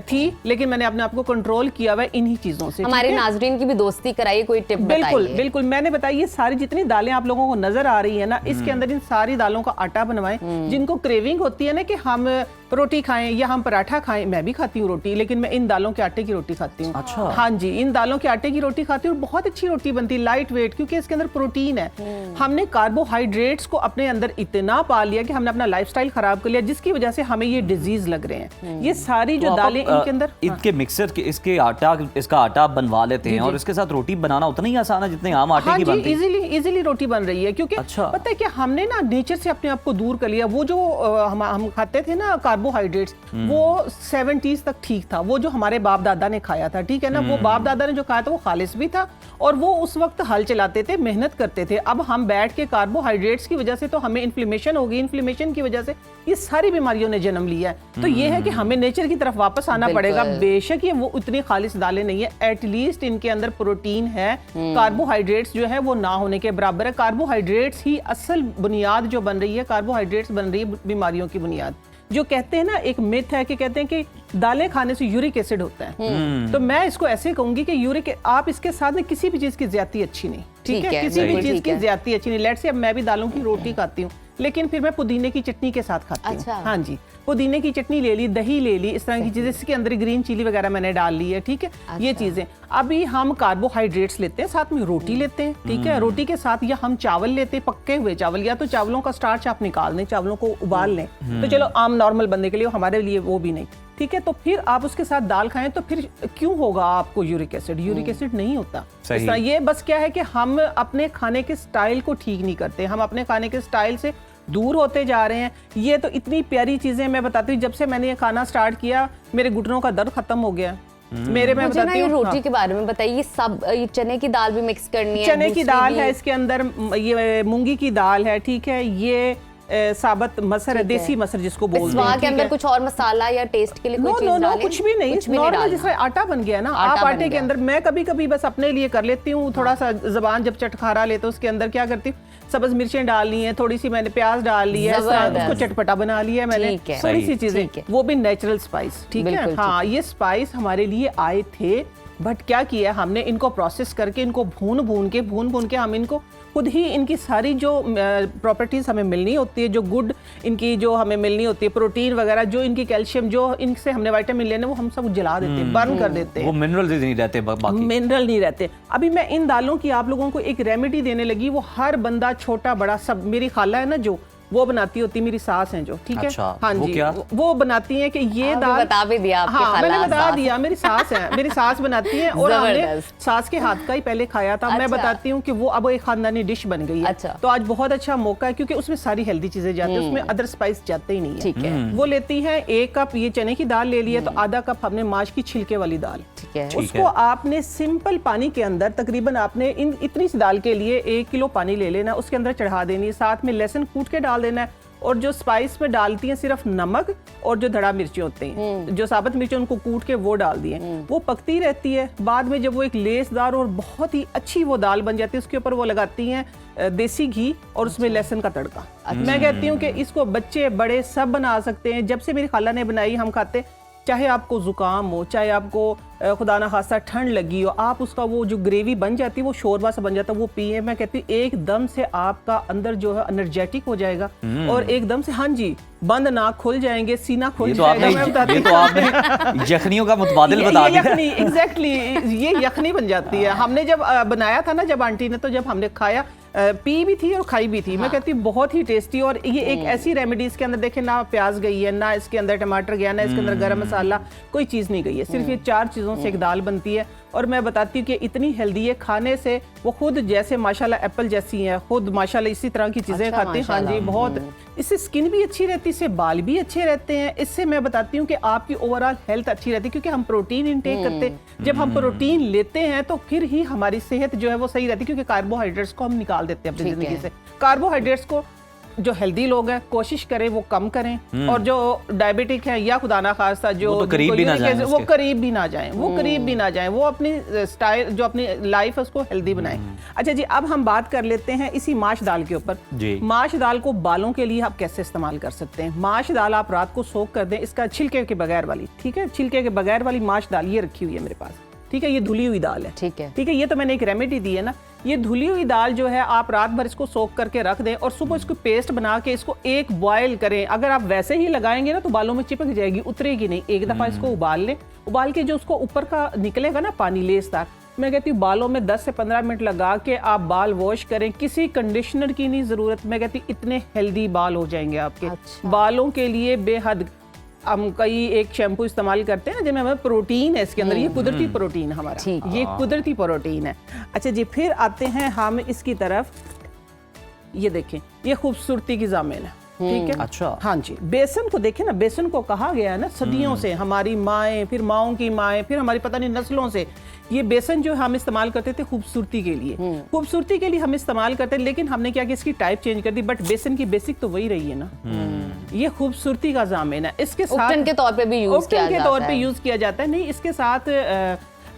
थी लेकिन मैंने अपने आप को कंट्रोल किया हुआ इन्हीं चीजों से। हमारे नाजरीन की भी दोस्ती कराइए, कोई टिप बताइए। बिल्कुल बिल्कुल, मैंने बताया ये सारी जितनी दालें आप लोगों को नजर आ रही है ना, इसके अंदर इन सारी दालों का आटा बनवाएं। जिनको क्रेविंग होती है ना कि हम रोटी खाएं या हम पराठा खाएं, मैं भी खाती हूँ रोटी, लेकिन मैं इन दालों के आटे की रोटी खाती हूँ। अच्छा। हाँ जी, इन दालों के आटे की रोटी खाती हूँ, बहुत अच्छी रोटी बनती है, लाइट वेट, क्योंकि इसके अंदर प्रोटीन है। हमने कार्बोहाइड्रेट्स को अपने अंदर इतना पा लिया कि हमने अपना लाइफस्टाइल खराब कर लिया, जिसकी वजह से हमें ये डिजीज लग रहे हैं। ये सारी जो दालें इनके अंदर, इसके मिक्सर के इसका आटा बनवा लेते हैं और इसके साथ रोटी बनाना उतना ही आसान है जितने आम आटे की बनती है। इजीली रोटी बन रही है क्योंकि पता है कि हमने ना नेचर से अपने आप को दूर कर लिया। वो जो हम खाते थे ना कार्बोहाइड्रेट्स, वो 70s तक ठीक था, वो जो हमारे बाप दादा ने खाया था, ठीक है ना, वो बाप दादा ने जो खाया था वो खालिस भी था और वो उस वक्त हल चलाते थे, मेहनत करते थे। अब हम बैठ के कार्बोहाइड्रेट्स की वजह से तो हमें इन्फ्लेमेशन हो गई, इन्फ्लेमेशन की वजह से ये सारी बीमारियों ने जन्म लिया है। तो ये है कि हमें नेचर की तरफ वापस आना पड़ेगा। बेशक ये वो उतनी खालिस दालें नहीं है, एटलीस्ट इनके अंदर प्रोटीन है। कार्बोहाइड्रेट्स जो है वो ना होने के बराबर है। कार्बोहाइड्रेट्स ही असल बुनियाद जो बन रही है, कार्बोहाइड्रेट्स बन रही है बीमारियों की बुनियाद। जो कहते हैं ना, एक मिथ है कि कहते हैं कि दालें खाने से यूरिक एसिड होता है, तो मैं इसको ऐसे कहूंगी कि यूरिक, आप इसके साथ में किसी भी चीज की ज्यादती अच्छी नहीं, ठीक है, किसी भी चीज की ज्यादती अच्छी नहीं। लेट्स से अब मैं भी दालों की रोटी खाती हूँ, लेकिन फिर मैं पुदीने की चटनी के साथ खाती हूँ। अच्छा। हाँ जी, पुदीने की चटनी ले ली, दही ले ली, इस तरह की चीजें, इसके अंदर ग्रीन चिली वगैरह मैंने डाल ली है, ठीक है। ये चीजें, अभी हम कार्बोहाइड्रेट्स लेते हैं, साथ में रोटी लेते हैं, ठीक है। रोटी के साथ या हम चावल लेते हैं, पक्के हुए चावल, या तो चावलों का स्टार्च आप निकाल दें, चावलों को उबाल लें, तो चलो आम नॉर्मल बंदे के लिए, हमारे लिए वो भी नहीं, ठीक है। तो फिर आप उसके साथ दाल खाएं तो फिर क्यों होगा आपको यूरिक एसिड? यूरिक एसिड नहीं होता। इस तरह ये बस क्या है कि हम अपने खाने के स्टाइल को ठीक नहीं करते, हम अपने खाने के स्टाइल से दूर होते जा रहे हैं। ये तो इतनी प्यारी चीजें मैं बताती हूँ, जब से मैंने ये खाना स्टार्ट किया मेरे घुटनों का दर्द खत्म हो गया। मैं बताती हूँ रोटी के बारे में बताइए। सब ये चने की दाल भी मिक्स करनी है, चने की दाल है, इसके अंदर ये मूंगी की दाल है, ठीक है। ये साबत मसर है, देसी मसर जिसको बोलते हैं। के अंदर कुछ और मसाला या टेस्ट के लिए कोई चीज डालें? कुछ भी नहीं, नॉर्मल जैसे आटा बन गया ना, आप आटे के अंदर, मैं कभी कभी बस अपने लिए कर लेती हूँ, थोड़ा सा जबान जब चटखारा ले तो उसके अंदर क्या करती हूँ, सब्ज मिर्चें डालनी है, थोड़ी सी मैंने प्याज डाल ली है, उसको चटपटा बना लिया है मैंने, थोड़ी सी चीजें, वो भी नेचुरल स्पाइस, ठीक है। हाँ, ये स्पाइस हमारे लिए आए थे, बट क्या किया हमने, इनको प्रोसेस करके, इनको भून भून के हम इनको खुद ही, इनकी सारी जो प्रॉपर्टीज हमें मिलनी होती है, जो गुड इनकी जो हमें मिलनी होती है, प्रोटीन वगैरह, जो इनकी कैल्शियम, जो इनसे हमने विटामिन लेने, वो हम सब जला देते हैं, बर्न कर देते हैं। वो मिनरल नहीं रहते, बाकी मिनरल नहीं रहते। अभी मैं इन दालों की आप लोगों को एक रेमेडी देने लगी, वो हर बंदा छोटा बड़ा सब, मेरी खाला है ना जो, वो बनाती होती, मेरी सास हैं जो, ठीक है। अच्छा, हाँ वो जी, क्या? वो बनाती हैं कि ये दाल, बता भी दिया आपके हाँ मैंने बता सास। दिया, मेरी सास है, मेरी सास बनाती है, और हमने सास के हाथ का ही पहले खाया था। मैं बताती हूँ कि वो अब एक खानदानी डिश बन गई है। तो आज बहुत अच्छा मौका है, क्योंकि उसमें सारी हेल्दी चीजें जाती है, उसमें अदर स्पाइस जाते ही नहीं है, ठीक है। वो लेती है 1 कप ये चने की दाल ले लिया, तो आधा कप हमने माश की छिलके वाली दाल, ठीक है। उसको आपने सिंपल पानी के अंदर, तकरीबन आपने इतनी सी दाल के लिए 1 किलो पानी ले लेना, उसके अंदर चढ़ा देनी है, साथ में लहसुन कूट के डाल देना है, और जो स्पाइस में डालती हैं सिर्फ नमक और जो धड़ा मिर्ची होते हैं, जो साबुत मिर्ची उनको कूट के वो डाल दिए, वो पकती रहती है। बाद में जब वो एक लेसदार और बहुत ही अच्छी वो दाल बन जाती है, उसके ऊपर वो लगाती हैं देसी घी और उसमें लहसुन का तड़का। मैं कहती हूँ कि इसको बच्चे बड़े सब बना सकते हैं। जब से मेरी खाला ने बनाई हम खाते, चाहे आपको जुकाम हो, चाहे आपको खुदा ना खासा ठंड लगी हो, आप उसका वो जो ग्रेवी बन जाती है, वो शोरबा से बन जाता है, वो पिए। मैं कहती हूँ एकदम से आपका अंदर जो है एनर्जेटिक हो जाएगा, और एकदम से, हाँ जी, बंद नाक खुल जाएंगे, सीना खुल जाएगा। ये तो आपने यखनियों का मुतबादिल बता दिया। एग्जैक्टली, ये यखनी बन जाती है। हमने जब बनाया था ना, जब आंटी ने, तो जब हमने खाया, पी भी थी और खाई भी थी। मैं कहती हूँ बहुत ही टेस्टी, और ये एक ऐसी रेमेडी, इसके अंदर देखें ना प्याज गई है, ना इसके अंदर टमाटर गया, ना इसके अंदर गरम मसाला, कोई चीज़ नहीं गई है, सिर्फ ये 4 चीज़ों से एक दाल बनती है। और मैं बताती हूँ कि इतनी हेल्दी है, खाने से वो खुद जैसे माशाल्लाह एप्पल जैसी हैं, खुद माशाल्लाह इसी तरह की चीज़ें खाते हैं। हाँ जी, बहुत, इससे स्किन भी अच्छी रहती है, इससे बाल भी अच्छे रहते हैं, इससे मैं बताती हूँ कि आपकी ओवरऑल हेल्थ अच्छी रहती है, क्योंकि हम प्रोटीन इंटेक करते हैं। जब हम प्रोटीन लेते हैं तो फिर ही हमारी सेहत जो है वो सही रहती है, क्योंकि कार्बोहाइड्रेट्स को हम निकाल देते हैं अपनी जिंदगी से। कार्बोहाइड्रेट्स को जो हेल्दी लोग हैं कोशिश करें वो कम करें, और जो डायबिटिक है या खुदा ना खास्ता जो वो करीब भी ना जाएं, वो करीब भी ना जाएं, वो करीब भी ना जाएं, वो अपनी स्टाइल, जो अपनी लाइफ है उसको हेल्दी बनाएं। अच्छा जी, अब हम बात कर लेते हैं इसी माश दाल के ऊपर। माश दाल को बालों के लिए आप कैसे इस्तेमाल कर सकते हैं। माश दाल आप रात को सोक कर दें, इसका छिलके के बगैर वाली, ठीक है, छिलके के बगैर वाली माश दाल ये रखी हुई है मेरे पास, ठीक है। ये धुली हुई दाल है, ठीक है। ये तो मैंने एक रेमेडी दी है ना। ये धुली हुई दाल जो है आप रात भर इसको सोक करके रख दें, और सुबह इसको पेस्ट बना के इसको एक बॉयल करें। अगर आप वैसे ही लगाएंगे ना तो बालों में चिपक जाएगी, उतरेगी नहीं। एक दफा इसको उबाल लें, उबाल के जो उसको ऊपर का निकलेगा ना पानी लेसदार, मैं कहती हूँ बालों में 10 से 15 मिनट लगा के आप बाल वॉश करें, किसी कंडीशनर की नहीं जरूरत। मैं कहती हूँ इतने हेल्दी बाल हो जाएंगे आपके। बालों के लिए बेहद हम कई एक शैम्पू इस्तेमाल करते हैं जिनमें हमें प्रोटीन है इसके अंदर, ये कुदरती प्रोटीन हमारा, ये कुदरती प्रोटीन है। अच्छा जी, फिर आते हैं हम इसकी तरफ, ये देखें, ये खूबसूरती की जामिन है, ठीक है। अच्छा, हाँ जी, बेसन को देखें ना, बेसन को कहा गया है ना सदियों से, हमारी माएँ, फिर माओं की माएँ, फिर हमारी पता नहीं नस्लों से ये बेसन जो हम इस्तेमाल करते थे खूबसूरती के लिए, खूबसूरती के लिए हम इस्तेमाल करते हैं। लेकिन हमने क्या किया, इसकी टाइप चेंज कर दी, बट बेसन की बेसिक तो वही रही है ना। ये खूबसूरती का जामिन है। इसके साथ उपटन के तौर पे भी यूज किया जाता है। नहीं, इसके साथ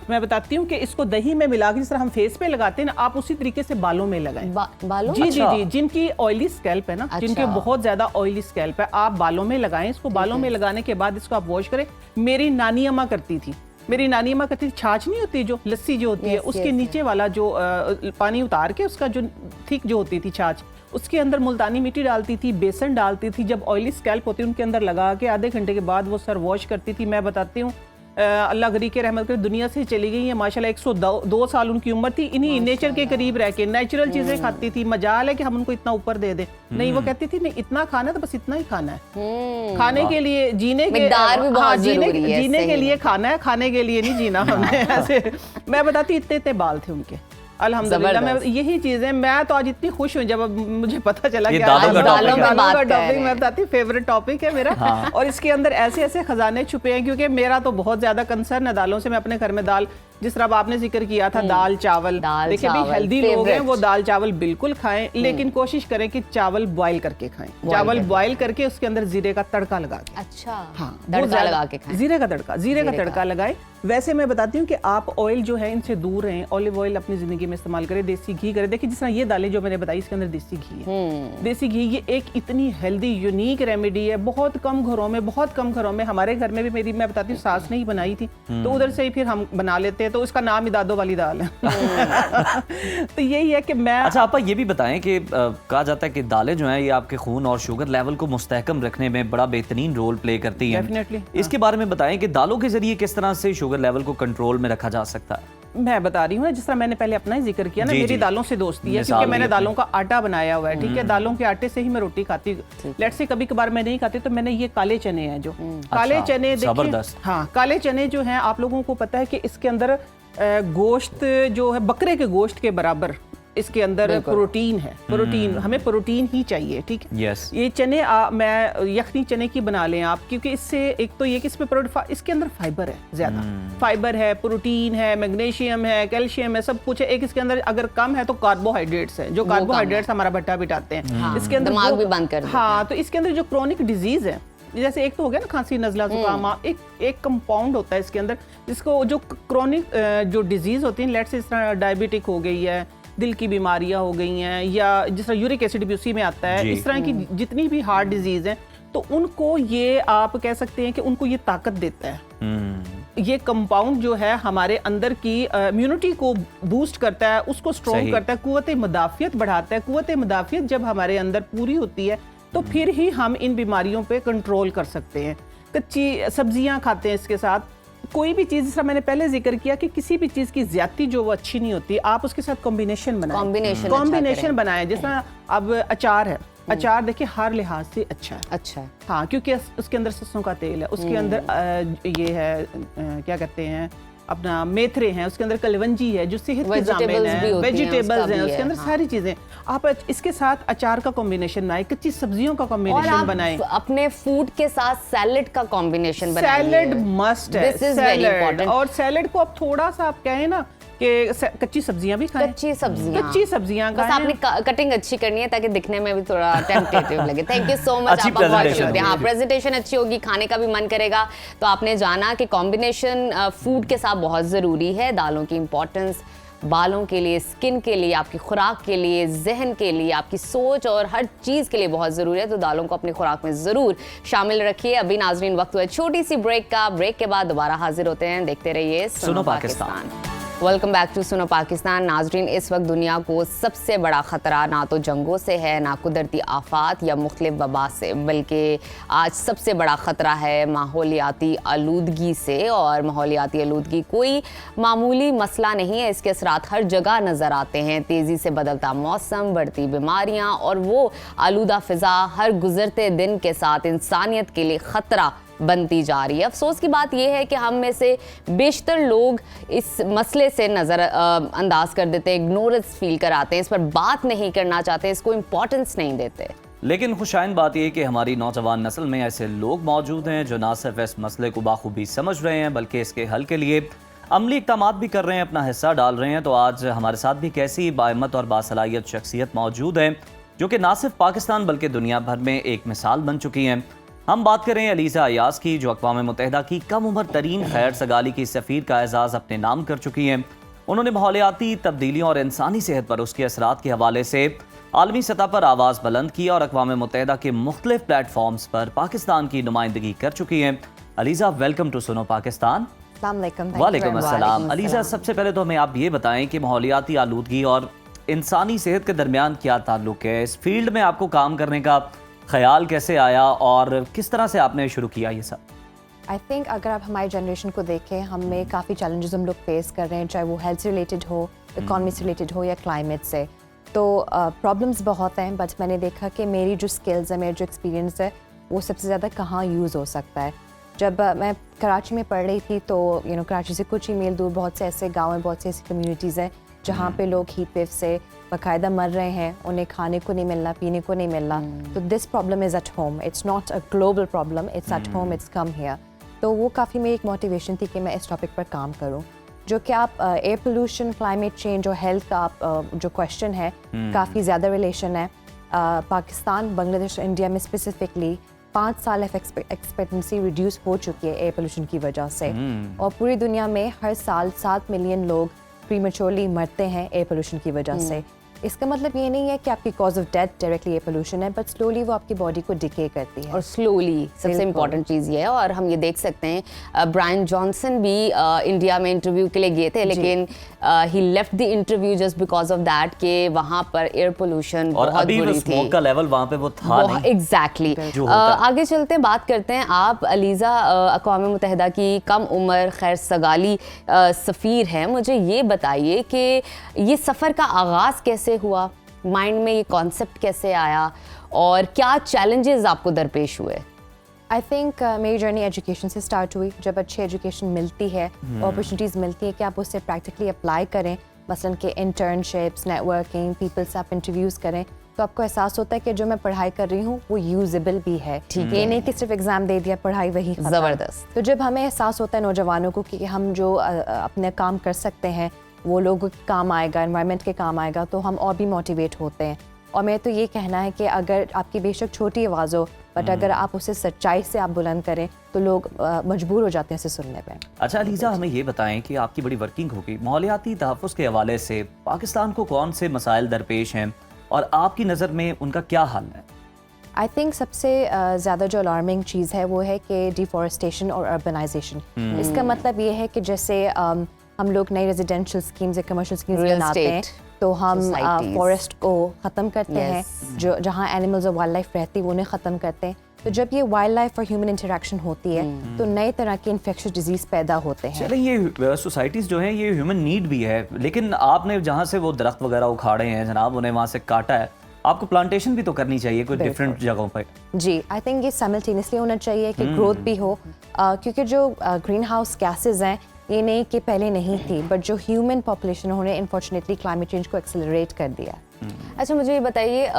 मैं बताती हूँ कि इसको दही में मिला के जिस तरह हम फेस पे लगाते हैं ना, आप उसी तरीके से बालों में लगाएं। बालों? जी जी जी, जिनकी ऑयली स्कैल्प है ना, जिनके बहुत ज्यादा ऑयली स्कैल्प है, आप बालों में लगाएं इसको। बालों में लगाने के बाद इसको आप वॉश करें। मेरी नानी अम्मा करती थी, मेरी नानी माँ कहती थी छाछ नहीं होती जो लस्सी जो होती है Yes, उसके yes, नीचे वाला जो पानी उतार के उसका जो थिक जो होती थी छाछ, उसके अंदर मुल्तानी मिट्टी डालती थी, बेसन डालती थी, जब ऑयली स्कैल्प होती उनके अंदर लगा के आधे घंटे के बाद वो सर वॉश करती थी। मैं बताती हूँ अल्लाह गरी के रहमत करे दुनिया से चली गई है माशाल्लाह, 102 साल उनकी उम्र थी। इन्हीं नेचर के करीब रह के नेचुरल चीजें खाती थी। मजाल है कि हम उनको इतना ऊपर दे दें, नहीं वो कहती थी नहीं इतना खाना है तो बस इतना ही खाना है। खाने के लिए जीने के मिकदार भी बहुत जरूरी है, जीने सही के में। लिए खाना है, खाने के लिए नहीं जीना हमने ऐसे। मैं बताती इतने इतने बाल थे उनके अल्हम्दुलिल्लाह। मैं यही चीजें, मैं तो आज इतनी खुश हूँ जब अब मुझे पता चला ये कि दालों का दालों टॉपिक पे है। बात कर रहे टॉपिक हैं। मैं बताती फेवरेट टॉपिक है मेरा। और इसके अंदर ऐसे ऐसे खजाने छुपे हैं क्योंकि मेरा तो बहुत ज्यादा कंसर्न है दालों से। मैं अपने घर में दाल, जिस तरह अब आपने जिक्र किया था दाल चावल, दाल देखिए भाई चावल, हेल्दी लोग हैं favorite। वो दाल चावल बिल्कुल खाएं, लेकिन कोशिश करें कि चावल बॉईल करके खाएं। चावल बॉईल करके उसके अंदर जीरे का तड़का लगा के, अच्छा हाँ तड़का वो लगा के खाएं। जीरे का तड़का लगाएं। वैसे मैं बताती हूँ कि आप ऑयल जो है इनसे दूर रहें, ऑलिव ऑयल अपनी जिंदगी में इस्तेमाल करें, देसी घी करें। देखिए जिस तरह ये दालें जो मैंने बताई इसके अंदर देसी घी है। देसी घी ये एक इतनी हेल्दी यूनिक रेमेडी है। बहुत कम घरों में हमारे घर में भी मेरी, मैं बताती हूँ सास ने ही बनाई थी, तो उधर से ही फिर हम बना लेते हैं। तो इसका नाम ही दादो वाली दाल है। तो यही है कि मैं अच्छा आपा ये भी बताएं कि कहा जाता है कि दालें जो हैं ये आपके खून और शुगर लेवल को मुस्तहकम रखने में बड़ा बेहतरीन रोल प्ले करती हैं। Definitely, इसके बारे में बताएं कि दालों के जरिए किस तरह से शुगर लेवल को कंट्रोल में रखा जा सकता है। मैं बता रही हूँ ना, जिस तरह मैंने पहले अपना ही जिक्र किया ना, जी, मेरी जी। दालों से दोस्ती है मिसाल क्योंकि मैंने दी आपने। दालों का आटा बनाया हुआ है, ठीक है। दालों के आटे से ही मैं रोटी खाती हूँ। लेट्स से कभी कभार मैं नहीं खाती तो मैंने ये काले चने हैं जो काले अच्छा, चने देखिए, जबरदस्त। हाँ काले चने जो हैं आप लोगों को पता है कि इसके अंदर गोश्त जो है बकरे के गोश्त के बराबर इसके अंदर प्रोटीन है। प्रोटीन हमें प्रोटीन ही चाहिए, ठीक है। यस ये चने मैं यखनी चने की बना लें आप, क्योंकि इससे एक तो ये कि इसमें इसके अंदर फाइबर है ज्यादा, फाइबर है, प्रोटीन है, मैग्नीशियम है, कैल्शियम है, सब कुछ है। एक इसके अंदर अगर कम है तो कार्बोहाइड्रेट्स है, जो कार्बोहाइड्रेट्स हमारा भट्टा बिटाते हैं। इसके अंदर दिमाग भी बंद कर देते हैं। हाँ, तो इसके अंदर जो क्रोनिक डिजीज है, जैसे एक तो हो गया ना खांसी नजला जुकाम, एक कंपाउंड होता है इसके अंदर जिसको जो क्रोनिक जो डिजीज होती है, लेट्स इस तरह डायबिटिक हो गई है, दिल की बीमारियां हो गई हैं, या जिस तरह यूरिक एसिड भी उसी में आता है, जी। इस तरह की जितनी भी हार्ट डिजीज हैं, तो उनको ये आप कह सकते हैं कि उनको ये ताकत देता है। ये कंपाउंड जो है हमारे अंदर की इम्यूनिटी को बूस्ट करता है, उसको स्ट्रॉन्ग सही। करता है, कुव्वत मुदाफियत बढ़ाता है। कुव्वत मुदाफियत जब हमारे अंदर पूरी होती है तो फिर ही हम इन बीमारियों पे कंट्रोल कर सकते हैं। कच्ची सब्जियां खाते हैं इसके साथ, कोई भी चीज़, जैसा मैंने पहले जिक्र किया कि किसी भी चीज़ की ज्यादती जो वो अच्छी नहीं होती, आप उसके साथ कॉम्बिनेशन बनाएं। कॉम्बिनेशन बनाएं। जिस तरह अब अचार है, अचार देखिए हर लिहाज से अच्छा है। अच्छा हाँ, क्योंकि उसके अंदर सरसों का तेल है, उसके अंदर ये है क्या कहते हैं अपना मेथरे हैं, उसके अंदर कलवंजी है जो सेहत के जामिन है, वेजिटेबल्स हैं उसके अंदर, सारी चीजें। आप इसके साथ अचार का कॉम्बिनेशन बनाएं, कच्ची सब्जियों का कॉम्बिनेशन बनाएं, अपने फूड के साथ सैलेड का कॉम्बिनेशन बनाइए। सैलेड मस्ट है, This is very important. और सैलेड को आप थोड़ा सा आप कहें ना कि कच्ची सब्जियां भी खाएं, कच्ची सब्जियां खाएं। बस आपने कटिंग अच्छी करनी है ताकि दिखने में भी थोड़ा टेम्पटेटिव लगे। थैंक यू सो मच, अच्छी आपका बहुत presentation शुक्रिया। हाँ, थी। प्रेजेंटेशन अच्छी होगी, खाने का भी मन करेगा। तो आपने जाना कि कॉम्बिनेशन फूड के साथ बहुत ज़रूरी है। दालों की इंपॉर्टेंस बालों के लिए, स्किन के लिए, आपकी खुराक के लिए, जहन के लिए, आपकी सोच और हर चीज़ के लिए बहुत ज़रूरी है। तो दालों को अपनी खुराक में ज़रूर शामिल रखिए। अभी नाजरीन वक्त हुआ छोटी सी ब्रेक का। ब्रेक के बाद दोबारा हाजिर होते हैं। देखते रहिए सुनो Pakistan. Welcome back to Suno Pakistan. नाजरीन, इस वक्त दुनिया को सबसे बड़ा ख़तरा ना तो जंगों से है, ना कुदरती आफात या मुख्तलिफ वबा से, बल्कि आज सबसे बड़ा ख़तरा है माहौलियाती आलूदगी से। और माहौलियाती आलूदगी कोई मामूली मसला नहीं है, इसके असरात हर जगह नज़र आते हैं। तेज़ी से बदलता मौसम, बढ़ती बीमारियाँ और वो आलूदा फ़िज़ा हर गुजरते दिन के साथ इंसानियत के लिए ख़तरा बनती जा रही है। अफसोस की बात यह है कि हम में से बेशतर लोग इस मसले से नज़र अंदाज कर देते हैं, इग्नोरेंस फील कराते हैं, इस पर बात नहीं करना चाहते, इसको इम्पोर्टेंस नहीं देते। लेकिन खुशाइन बात यह है कि हमारी नौजवान नस्ल में ऐसे लोग मौजूद हैं जो ना सिर्फ इस मसले को बाखूबी समझ रहे हैं बल्कि इसके हल के लिए अमली इक़दामात भी कर रहे हैं, अपना हिस्सा डाल रहे हैं। तो आज हमारे साथ भी कैसी बाइम्मत और बासलाहियत शख्सियत मौजूद है जो कि ना सिर्फ पाकिस्तान बल्कि दुनिया भर में एक मिसाल बन चुकी हैं। हम बात करें अलीज़ा अयाज की, जो अक़वाम मुत्तहिदा की कम उम्र तरीन खैर सगाली की सफ़ीर का एजाज़ अपने नाम कर चुकी हैं। उन्होंने माहौलियाती तब्दीलियों और इंसानी सेहत पर उसके असरात के हवाले से आलमी सतह पर आवाज़ बुलंद की और अक़वाम मुत्तहिदा के मुख्तलिफ प्लेटफॉर्म्स पर पाकिस्तान की नुमाइंदगी कर चुकी हैं। Aliza, welcome to Suno Pakistan. अस्सलाम वालेकुम। वालेकुम अस्सलाम। अलीज़ा, सबसे पहले तो हमें आप ये बताएं कि माहौलियाती आलूदगी और इंसानी सेहत के दरमियान क्या ताल्लुक है? इस फील्ड में आपको काम करने का ख्याल कैसे आया और किस तरह से आपने शुरू किया ये सब? आई थिंक अगर आप हमारी जनरेशन को देखें, हमें काफ़ी चैलेंजेस हम लोग फेस कर रहे हैं, चाहे वो हेल्थ से रिलेटेड हो, इकॉनमी से रिलेटेड हो या क्लाइमेट से। तो प्रॉब्लम्स बहुत हैं, बट मैंने देखा कि मेरी जो स्किल्स है, मेरा जो एक्सपीरियंस है, वो सबसे ज़्यादा कहाँ यूज़ हो सकता है। जब मैं कराची में पढ़ रही थी तो कराची से कुछ ही मील दूर बहुत से ऐसे गाँव हैं, बहुत से ऐसी कम्यूनिटीज़ हैं जहाँ पे लोग हीट वेव से बाकायदा मर रहे हैं, उन्हें खाने को नहीं मिलना, पीने को नहीं मिलना। तो this problem is at home, it's not a global problem, it's at home, it's come here. तो वो काफ़ी मेरी एक मोटिवेशन थी कि मैं इस टॉपिक पर काम करूँ। जो कि आप एयर पोल्यूशन, क्लाइमेट चेंज और हेल्थ का आप जो क्वेश्चन है, काफ़ी ज़्यादा रिलेशन है। पाकिस्तान, बांग्लादेश, इंडिया में स्पेसिफिकली 5 साल एक्सपेक्टेंसी रिड्यूस हो चुकी है एयर पोल्यूशन की वजह से, और पूरी दुनिया में हर साल 7 मिलियन लोग प्रीमेच्योरली मरते हैं एयर पोल्यूशन की वजह से। इसका मतलब ये नहीं है कि आपकी cause of death directly air pollution है, बट स्लोली वो आपकी बॉडी को डिके करती है, और स्लोली सबसे इम्पोर्टेंट चीज़ ये है। और हम ये देख सकते हैं ब्रायन जॉनसन भी इंडिया में इंटरव्यू के लिए गए थे, लेकिन he left the interview just because of that कि वहाँ पर एयर पोल्यूशन और बहुत अभी वो बुरी स्मोक थी। का लेवल वहाँ पे वो था नहीं। एग्जैक्टली। जो होता है। आगे चलते हैं, बात करते हैं। आप अलीज़ा अक़वाम मुत्तहिदा की कम उम्र खैर सगाली सफ़ीर हैं। मुझे ये बताइए कि ये सफ़र का आगाज़ कैसे हुआ, माइंड में ये कॉन्सेप्ट कैसे आया और क्या चैलेंजेस आपको दरपेश हुए? आई थिंक मेरी जर्नी एजुकेशन से स्टार्ट हुई। जब अच्छी एजुकेशन मिलती है, अपॉर्चुनिटीज़ मिलती है कि आप उसे प्रैक्टिकली अप्लाई करें, मसलन कि इंटर्नशिप्स, नेटवर्किंग, पीपल से आप इंटरव्यूज़ करें, तो आपको एहसास होता है कि जो मैं पढ़ाई कर रही हूँ वो यूजेबल भी है। ये नहीं कि सिर्फ एग्जाम दे दिया, पढ़ाई वही खत्म। ज़बरदस्त। तो जब हमें एहसास होता है नौजवानों को कि हम जो अपने काम कर सकते हैं वो लोगों के काम आएगा, एनवायरनमेंट के काम आएगा, तो हम और भी मोटिवेट होते हैं। और मैं तो ये कहना है कि अगर आपकी बेशक छोटी आवाज़ हो, बट अगर आप उसे सच्चाई से आप बुलंद करें तो लोग मजबूर हो जाते हैं उसे सुनने पे। अच्छा अलीज़ा, हमें ये बताएं कि आपकी बड़ी वर्किंग होगी माहौलियाती तहफ़्फ़ुज़ के हवाले से, पाकिस्तान को कौन से मसाइल दरपेश हैं और आपकी नज़र में उनका क्या हल है? आई थिंक सबसे ज़्यादा जो अलार्मिंग चीज़ है वो है कि डिफॉरेस्टेशन और अर्बनाइजेशन। इसका मतलब ये है कि जैसे हम लोग नई रेजिडेंशियल स्कीम्स या कमर्शियल स्कीम्स Real बनाते हैं, estate तो हम societies. फॉरेस्ट को ख़त्म करते Yes. हैं, जो जहाँ एनिमल्स और वाइल्ड लाइफ रहती है वो उन्हें ख़त्म करते हैं। तो जब ये वाइल्ड लाइफ और ह्यूमन इंटरेक्शन होती है तो नए तरह के इन्फेक्शियस डिजीज़ पैदा होते हैं। चलें, ये सोसाइटीज़ जो हैं ये ह्यूमन नीड भी है, लेकिन आपने जहाँ से वो दरख्त वगैरह उखाड़े हैं जनाब, उन्हें वहाँ से काटा है, आपको प्लांटेशन भी तो करनी चाहिए कोई डिफरेंट जगहों पर। जी, आई थिंक ये साइमल्टेनियसली होना चाहिए कि ग्रोथ भी हो, क्योंकि जो ग्रीन हाउस गैसेज हैं ये नहीं कि पहले नहीं थी, बट जो ह्यूमन पॉपुलेशन उन्होंने अनफॉर्चुनेटली क्लाइमेट चेंज को एक्सेलरेट कर दिया। अच्छा, मुझे ये बताइए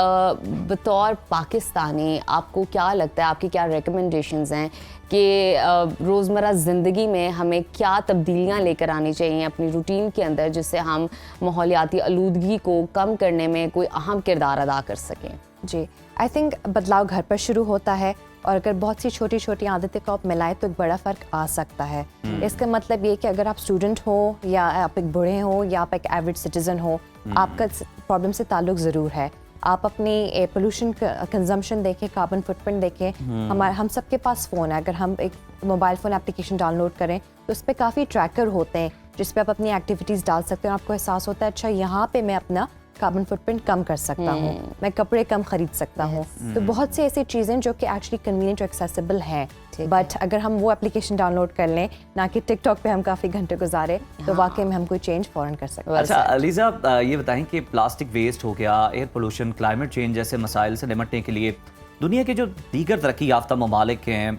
बतौर पाकिस्तानी आपको क्या लगता है, आपकी क्या रिकमेंडेशंस हैं कि रोज़मर्रा ज़िंदगी में हमें क्या तब्दीलियां लेकर आनी चाहिए अपनी रूटीन के अंदर, जिससे हम माहौलियाती आलूदगी को कम करने में कोई अहम किरदार अदा कर सकें? जी, आई थिंक बदलाव घर पर शुरू होता है, और अगर बहुत सी छोटी छोटी आदतें को आप मिलाएं तो एक बड़ा फ़र्क आ सकता है। इसका मतलब ये कि अगर आप स्टूडेंट हो या आप एक बूढ़े हो या आप एक एवरेज सिटीज़न हो, आपका प्रॉब्लम से ताल्लुक ज़रूर है। आप अपनी एयर पोल्यूशन कंजम्पशन देखें, कार्बन फुटप्रिंट देखें। हम सबके पास फ़ोन है, अगर हम एक मोबाइल फ़ोन एप्लीकेशन डाउनलोड करें तो उस पर काफ़ी ट्रैकर होते हैं जिस पे आप अपनी एक्टिविटीज़ डाल सकते हैं और आपको एहसास होता है अच्छा यहाँ पे मैं अपना कार्बन फुटप्रिंट कम कर सकता हूँ, मैं कपड़े कम खरीद सकता हूँ। तो बहुत सी ऐसी चीज़ें जो कि एक्चुअली कन्वीनियंट और एक्सेसिबल हैं, बट अगर हम वो एप्लीकेशन डाउनलोड कर लें, ना कि टिकटॉक पे हम काफ़ी घंटे गुजारे, तो वाकई में हम कोई चेंज फ़ौरन कर सकते हैं। अच्छा अलीज़ा, ये बताएं कि प्लास्टिक वेस्ट हो गया, एयर पोल्यूशन, क्लाइमेट चेंज जैसे मसाइल से निपटने के लिए दुनिया के जो दीगर तरक्की याफ्ता ममालिक हैं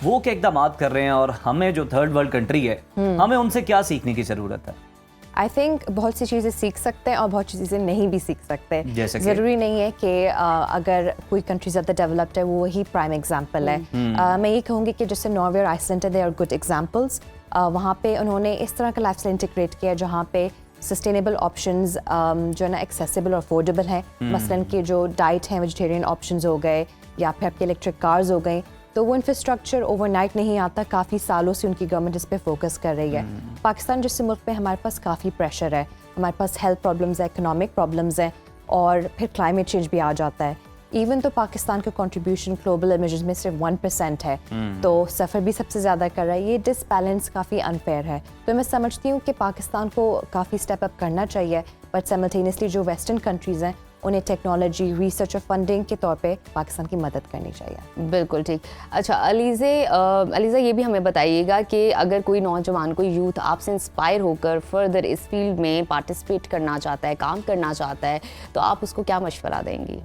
वो क्या इक़दाम कर रहे हैं, और हमें जो थर्ड वर्ल्ड कंट्री है हमें उनसे क्या सीखने की ज़रूरत है? आई थिंक बहुत सी चीज़ें सीख सकते हैं और बहुत सी चीज़ें नहीं भी सीख सकते। ज़रूरी नहीं है कि अगर कोई कंट्री ज़्यादा डेवलप्ड है वो वही प्राइम एग्जांपल है। मैं ये कहूँगी कि जैसे नॉर्वे और आइसलैंड है, दे आर गुड एग्जांपल्स। वहाँ पे उन्होंने इस तरह का लाइफस्टाइल इंटीग्रेट किया जहाँ पे सस्टेनेबल ऑप्शंस जो है ना एक्सेसिबल और अफोर्डेबल है। मसलन कि जो डाइट हैं, वेजिटेरियन ऑप्शंस हो गए या फिर आपके इलेक्ट्रिक कार्स हो गए, तो वो इंफ्रास्ट्रक्चर ओवरनाइट नहीं आता, काफ़ी सालों से उनकी गवर्नमेंट इस पे फोकस कर रही है। पाकिस्तान जैसे मुल्क पे हमारे पास काफ़ी प्रेशर है, हमारे पास हेल्थ प्रॉब्लम्स है, इकोनॉमिक प्रॉब्लम्स हैं और फिर क्लाइमेट चेंज भी आ जाता है। इवन तो पाकिस्तान का कंट्रीब्यूशन ग्लोबल इमेजेस में सिर्फ 1% है, तो सफ़र भी सबसे ज़्यादा कर रहा है। ये डिसबैलेंस काफ़ी अनफेयर है। तो मैं समझती हूँ कि पाकिस्तान को काफ़ी स्टेप अप करना चाहिए, बट साइमल्टेनियसली जो वेस्टर्न कंट्रीज़ हैं उन्हें टेक्नोलॉजी, रिसर्च और फंडिंग के तौर पे पाकिस्तान की मदद करनी चाहिए। बिल्कुल ठीक। अच्छा अलीज़ा, ये भी हमें बताइएगा कि अगर कोई नौजवान, कोई यूथ आपसे इंस्पायर होकर फर्दर इस फील्ड में पार्टिसिपेट करना चाहता है, काम करना चाहता है, तो आप उसको क्या मशवरा देंगी?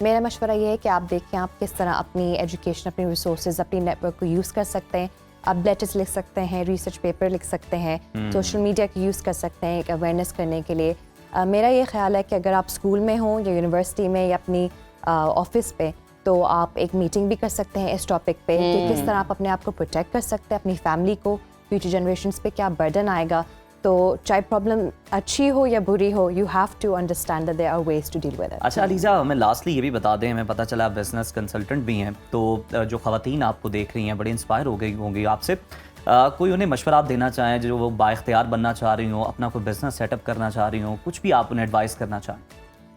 मेरा मशवरा ये है कि आप देखें आप किस तरह अपनी एजुकेशन, अपनी रिसोर्सेज, अपनी नेटवर्क को यूज़ कर सकते हैं। आप लेटर्स लिख सकते हैं, रिसर्च पेपर लिख सकते हैं, सोशल मीडिया का यूज़ कर सकते हैं एक अवेयरनेस करने के लिए। मेरा ये ख्याल है कि अगर आप स्कूल में हों या यूनिवर्सिटी में या अपनी ऑफिस पे, तो आप एक मीटिंग भी कर सकते हैं इस टॉपिक पे कि किस तरह आप अपने आप को प्रोटेक्ट कर सकते हैं, अपनी फैमिली को, फ्यूचर जनरेशन्स पे क्या बर्डन आएगा। तो चाहे प्रॉब्लम अच्छी हो या बुरी हो, you have to understand that there are ways to deal with it. अच्छा अलीज़ा, हमें लास्टली ये भी बता दें, हमें पता चला आप बिजनेस कंसल्टेंट भी हैं, तो जो ख़वातीन आपको देख रही हैं बड़ी इंस्पायर हो गई होंगी आपसे, कोई उन्हें मशवरा आप देना चाहें जो वो बाइख्तियार बनना चाह रही हो, अपना कोई बिजनेस सेटअप करना चाह रही हो, कुछ भी आप उन्हें एडवाइस करना चाहें?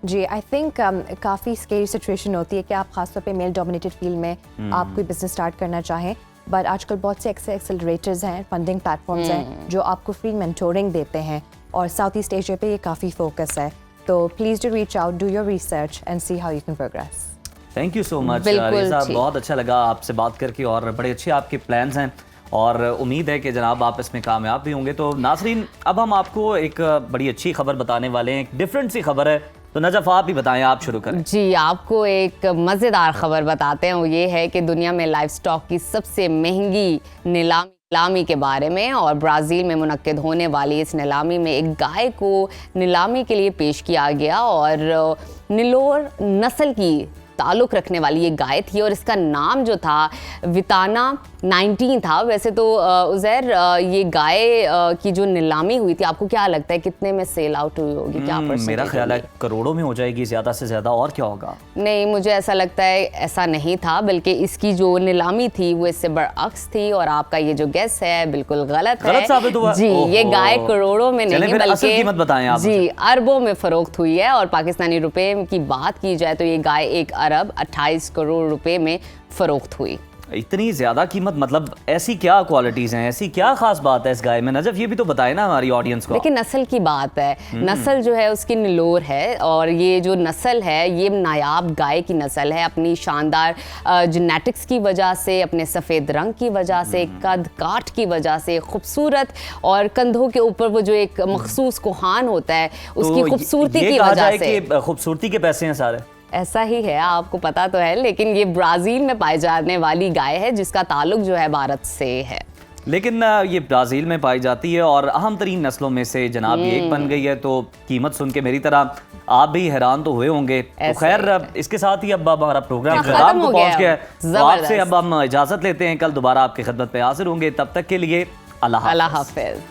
जी, आई थिंक काफ़ी स्केरी सिचुएशन होती है कि आप खासतौर पे मेल डोमिनेटेड फील्ड में आप कोई बिजनेस स्टार्ट करना चाहें, बट आजकल बहुत से एक्सेलरेटर्स हैं, फंडिंग प्लेटफॉर्म्स हैं जो आपको फ्री मेंटोरिंग देते हैं, और साउथ ईस्ट एशिया पे ये काफ़ी फोकस है। तो please do reach out, do your research and see how you can progress. Thank you so much बिल्कुल अलीज़ा, ठीक। बहुत अच्छा लगा आपसे बात करके और बड़े अच्छे आपके प्लान्स हैं और उम्मीद है कि जनाब आप इसमें कामयाब भी होंगे। तो नाज़रीन, अब हम आपको एक बड़ी अच्छी खबर बताने वाले हैं, एक डिफरेंट सी खबर है, तो नजफ आप ही बताएं, आप शुरू करें। जी, आपको एक मज़ेदार खबर बताते हैं। वो ये है कि दुनिया में लाइव स्टॉक की सबसे महंगी नीलामी के बारे में, और ब्राज़ील में मुनक्किद होने वाली इस नीलामी में एक गाय को नीलामी के लिए पेश किया गया, और निलोर नस्ल की ताल्लुक़ रखने वाली ये गाय थी, और इसका नाम जो था विताना 19 था। वैसे तो उज़ैर, ये गाय की जो नीलामी हुई थी, आपको क्या लगता है कितने में सेल आउट हुई होगी? क्या मेरा ख्याल है करोड़ों में हो जाएगी, ज़्यादा से ज़्यादा, और क्या होगा? नहीं, मुझे ऐसा लगता है ऐसा नहीं था, बल्कि इसकी जो नीलामी थी वो इससे बरअक्स थी, और आपका ये जो गेस है बिल्कुल गलत साबित हुआ। जी, ये गाय करोड़ों में नहीं बल्कि कीमत बताएं आप। जी, अरबों में फरोख्त हुई है, और पाकिस्तानी रुपए की बात की जाए तो ये गाय 1 अरब 28 करोड़ रुपए में फरोख्त हुई। इतनी ज़्यादा कीमत, मतलब ऐसी क्या क्वालिटीज़ हैं, ऐसी क्या खास बात है इस गाय में? नजफ, ये भी तो बताए ना हमारी ऑडियंस को। देखिए, नस्ल की बात है, नस्ल जो है उसकी निलोर है, और ये जो नस्ल है ये नायाब गाय की नस्ल है। अपनी शानदार जेनेटिक्स की वजह से, अपने सफ़ेद रंग की वजह से, कद काठ की वजह से, खूबसूरत, और कंधों के ऊपर वो जो एक मखसूस कोहान होता है उसकी खूबसूरती की वजह से। खूबसूरती के पैसे हैं सारे। ऐसा ही है, आपको पता तो है, लेकिन ये ब्राज़ील में पाई जाने वाली गाय है जिसका ताल्लुक जो है भारत से है। लेकिन ये ब्राज़ील में पाई जाती है और अहम तरीन नस्लों में से जनाब ये एक बन गई है, तो कीमत सुन के मेरी तरह आप भी हैरान तो हुए होंगे। तो खैर, इसके साथ ही अब हमारा प्रोग्राम खत्म को पहुंच गया है, तो आपसे अब हम इजाज़त लेते हैं। कल दोबारा आपकी खिदमत पे हाजिर होंगे, तब तक के लिए अल्लाह हाफ़िज़।